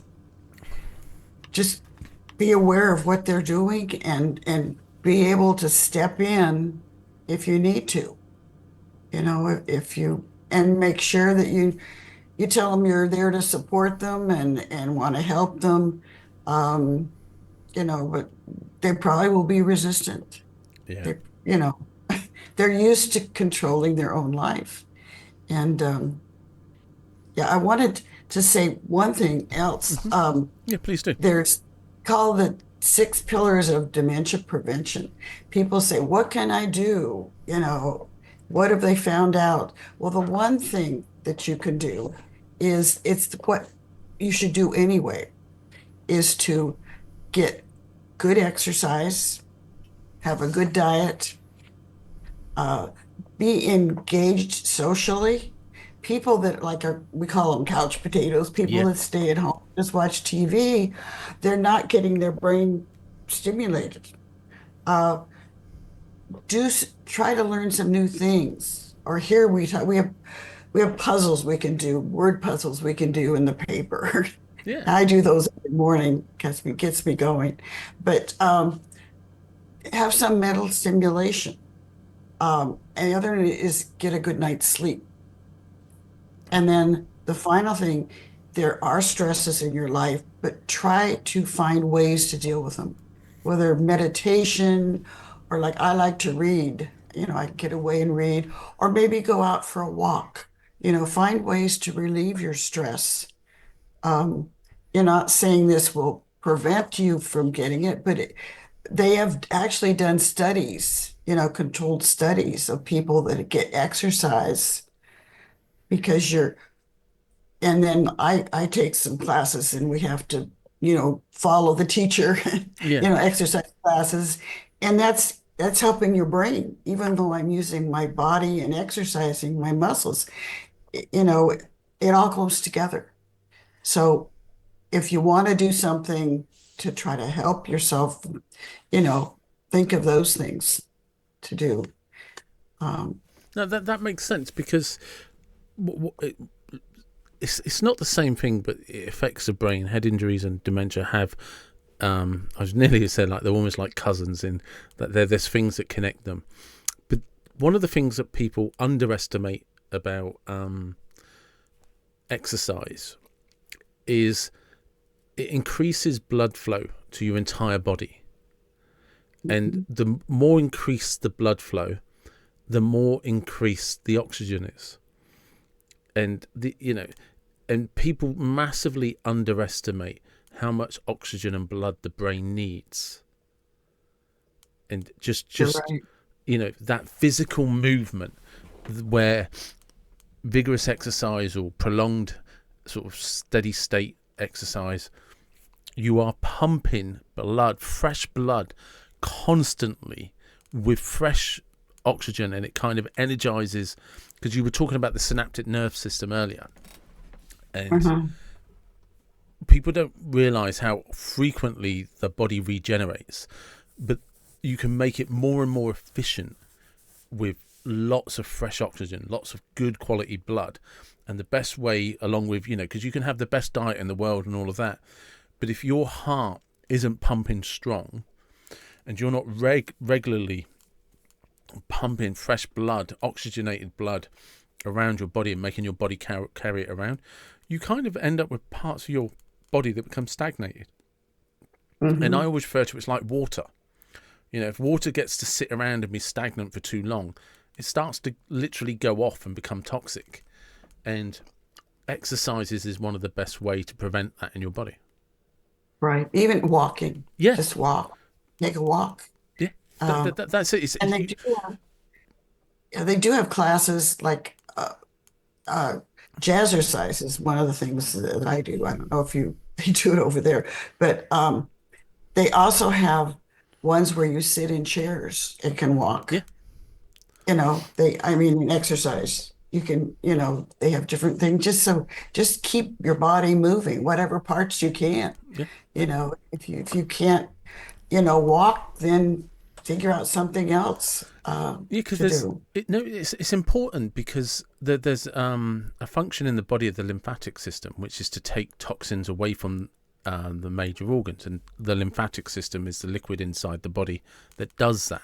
just be aware of what they're doing, and be able to step in if you need to, if you, and make sure that you tell them you're there to support them and want to help them. Um, but they probably will be resistant. Yeah. They, you know, they're used to controlling their own life. And yeah, I wanted to say one thing else. Mm-hmm. Yeah, please do. There's called the 6 pillars of dementia prevention. People say, what can I do? What have they found out? Well, the one thing that you can do is what you should do anyway, is to get good exercise, have a good diet, uh, be engaged socially. People that we call them couch potatoes, people Yeah. that stay at home, just watch TV, they're not getting their brain stimulated. Uh, try to learn some new things. Or here we have puzzles we can do, word puzzles we can do in the paper. Yeah. I do those every morning, gets me going. But have some mental stimulation. And the other is get a good night's sleep. And then the final thing, there are stresses in your life, but try to find ways to deal with them, whether meditation or, like, I like to read, I get away and read, or maybe go out for a walk, find ways to relieve your stress. Um, you're not saying this will prevent you from getting it, but they have actually done studies, controlled studies of people that get exercise, because and then I take some classes and we have to, follow the teacher, Yeah. exercise classes. And that's helping your brain, even though I'm using my body and exercising my muscles, it all goes together. So if you want to do something to try to help yourself, you know, think of those things to do. Um, No, that makes sense because it's not the same thing, but it affects the brain. Head injuries and dementia have. I was nearly said like they're almost like cousins in that there's things that connect them. But one of the things that people underestimate about exercise is it increases blood flow to your entire body. And the more increased the blood flow, the more increased the oxygen is. And and people massively underestimate how much oxygen and blood the brain needs. And just you're right. that physical movement where vigorous exercise or prolonged sort of steady state exercise, you are pumping blood, fresh blood, constantly with fresh oxygen, and it kind of energizes, because you were talking about the synaptic nerve system earlier, and Uh-huh. people don't realize how frequently the body regenerates, but you can make it more and more efficient with lots of fresh oxygen, lots of good quality blood. And the best way, along with, because you can have the best diet in the world and all of that, But if your heart isn't pumping strong and you're not regularly pumping fresh blood, oxygenated blood around your body and making your body carry it around, you kind of end up with parts of your body that become stagnated. And I always refer to it as like water. If water gets to sit around and be stagnant for too long, it starts to literally go off and become toxic. And exercises is one of the best way to prevent that in your body. Right. Even walking. Yeah. Just walk. Take a walk. Yeah. That's it. And they do have classes like jazzercise is one of the things that I do. I don't know if they do it over there, but they also have ones where you sit in chairs and can walk. Yeah. In exercise, you can, they have different things just keep your body moving, whatever parts you can. Yeah. If you can't, walk, then figure out something else. Because it's important because there's a function in the body of the lymphatic system, which is to take toxins away from the major organs, and the lymphatic system is the liquid inside the body that does that.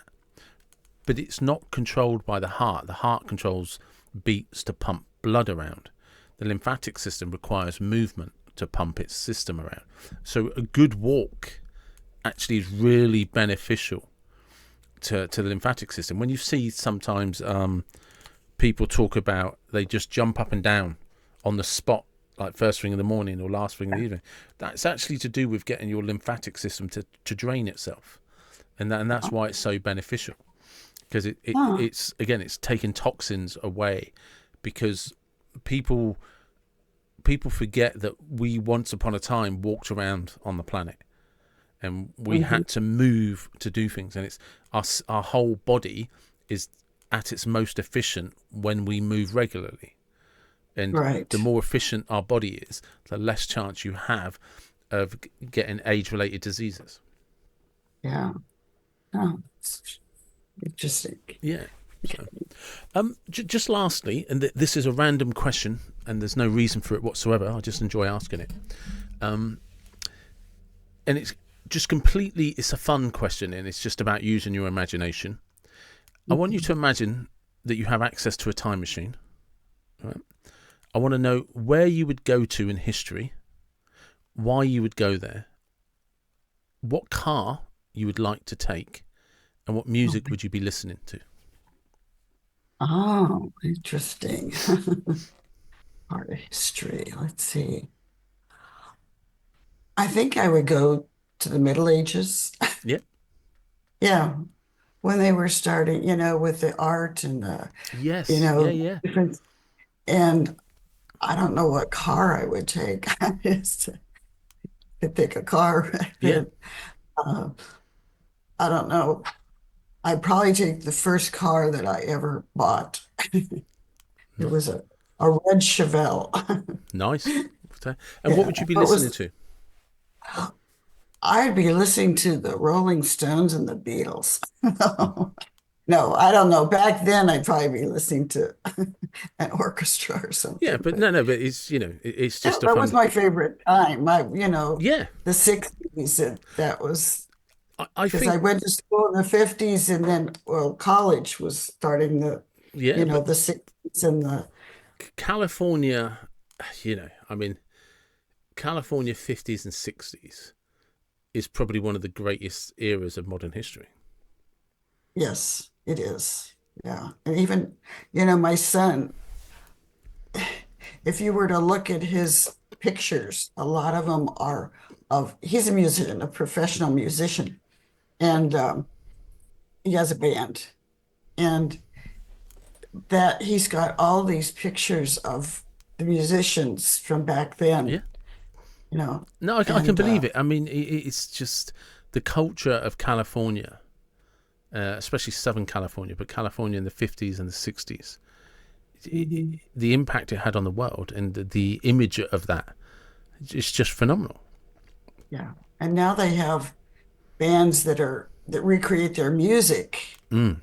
But it's not controlled by the heart. The heart controls beats to pump blood around. The lymphatic system requires movement to pump its system around. So a good walk actually is really beneficial to the lymphatic system. When you see sometimes people talk about they just jump up and down on the spot, like first thing in the morning or last thing in the evening, that's actually to do with getting your lymphatic system to drain itself, and that's why it's so beneficial, because it's taking toxins away, because people forget that we once upon a time walked around on the planet. And we had to move to do things, and it's our whole body is at its most efficient when we move regularly. And the more efficient our body is, the less chance you have of getting age-related diseases. Yeah. Oh, it's interesting. Yeah. So, just lastly, and this is a random question, and there's no reason for it whatsoever. I just enjoy asking it. And it's just completely, it's a fun question, and it's just about using your imagination. I want you to imagine that you have access to a time machine. Right? I want to know where you would go to in history, why you would go there, what car you would like to take, and what music would you be listening to? Oh, interesting. Part of history. Let's see. I think I would go to the Middle Ages. Yeah. Yeah. When they were starting, with the art and Yes. Yeah. different. And I don't know what car I would take. I just could pick a car. Yeah. I don't know. I'd probably take the first car that I ever bought. It was a red Chevelle. Nice. And what would you be listening to? I'd be listening to the Rolling Stones and the Beatles. No, I don't know. Back then, I'd probably be listening to an orchestra or something. Yeah, but no, but it's it's just that was my favorite time. Yeah, the 60s. That was I because think I went to school in the 50s, and then college was starting the the 60s and the California. California 50s and 60s is probably one of the greatest eras of modern history. Yes, it is. Yeah. And even, my son, if you were to look at his pictures, a lot of them are he's a musician, a professional musician, and he has a band. And that he's got all these pictures of the musicians from back then. Yeah. No, I can believe it. I mean, it's just the culture of California, especially Southern California, but California in the 50s and the 60s, the impact it had on the world and the image of that, it's just phenomenal. Yeah. And now they have bands that recreate their music, and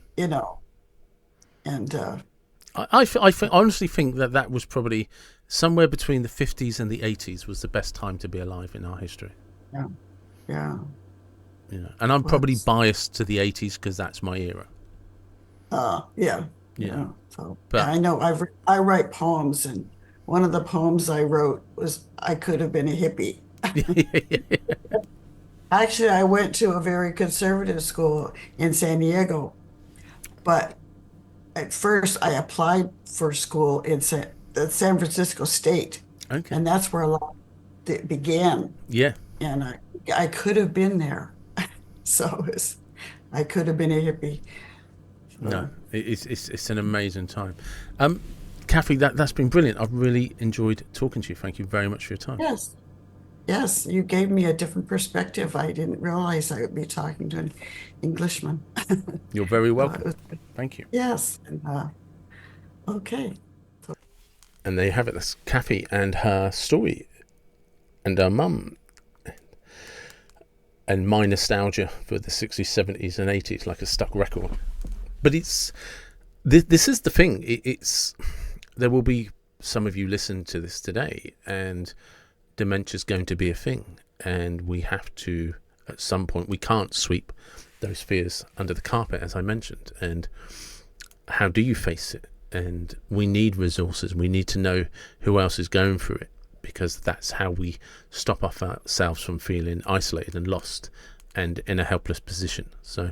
I honestly think that was probably somewhere between the 50s and the 80s was the best time to be alive in our history. Yeah. Yeah. You know, and I'm probably Was. biased to the 80s because that's my era. Yeah. You know, Yeah. So but I know I write poems, and one of the poems I wrote was I could have been a hippie. Actually, I went to a very conservative school in San Diego, but at first I applied for school in the San Francisco State, okay, and that's where a lot of it began. yeah, And I could have been there. So I could have been a hippie. no, So it's an amazing time. Um, Kathy, that's been brilliant. I've really enjoyed talking to you. Thank you very much for your time. yes, yes, you gave me a different perspective. I didn't realize I would be talking to an Englishman. You're very It welcome. was, Thank you. yes, and, okay. So, And there you have it. That's Kathy and her story, and her mum, and my nostalgia for the 60s, 70s, and 80s, like a stuck record. But this is the thing. It's there will be some of you listen to this today, and dementia is going to be a thing, and we have to, at some point, we can't sweep those fears under the carpet, as I mentioned. And how do you face it? And we need resources. We need to know who else is going through it, because that's how we stop ourselves from feeling isolated and lost and in a helpless position. So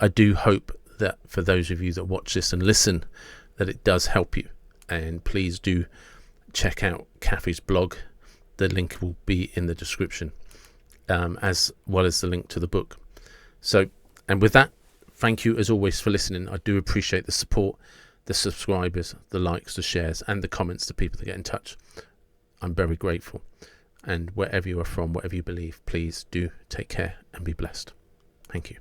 I do hope that for those of you that watch this and listen, that it does help you. And please do check out Kathy's blog. The link will be in the description, as well as the link to the book. So, and with that, thank you as always for listening. I do appreciate the support, the subscribers, the likes, the shares, and the comments to people that get in touch. I'm very grateful. And wherever you are from, whatever you believe, please do take care and be blessed. Thank you.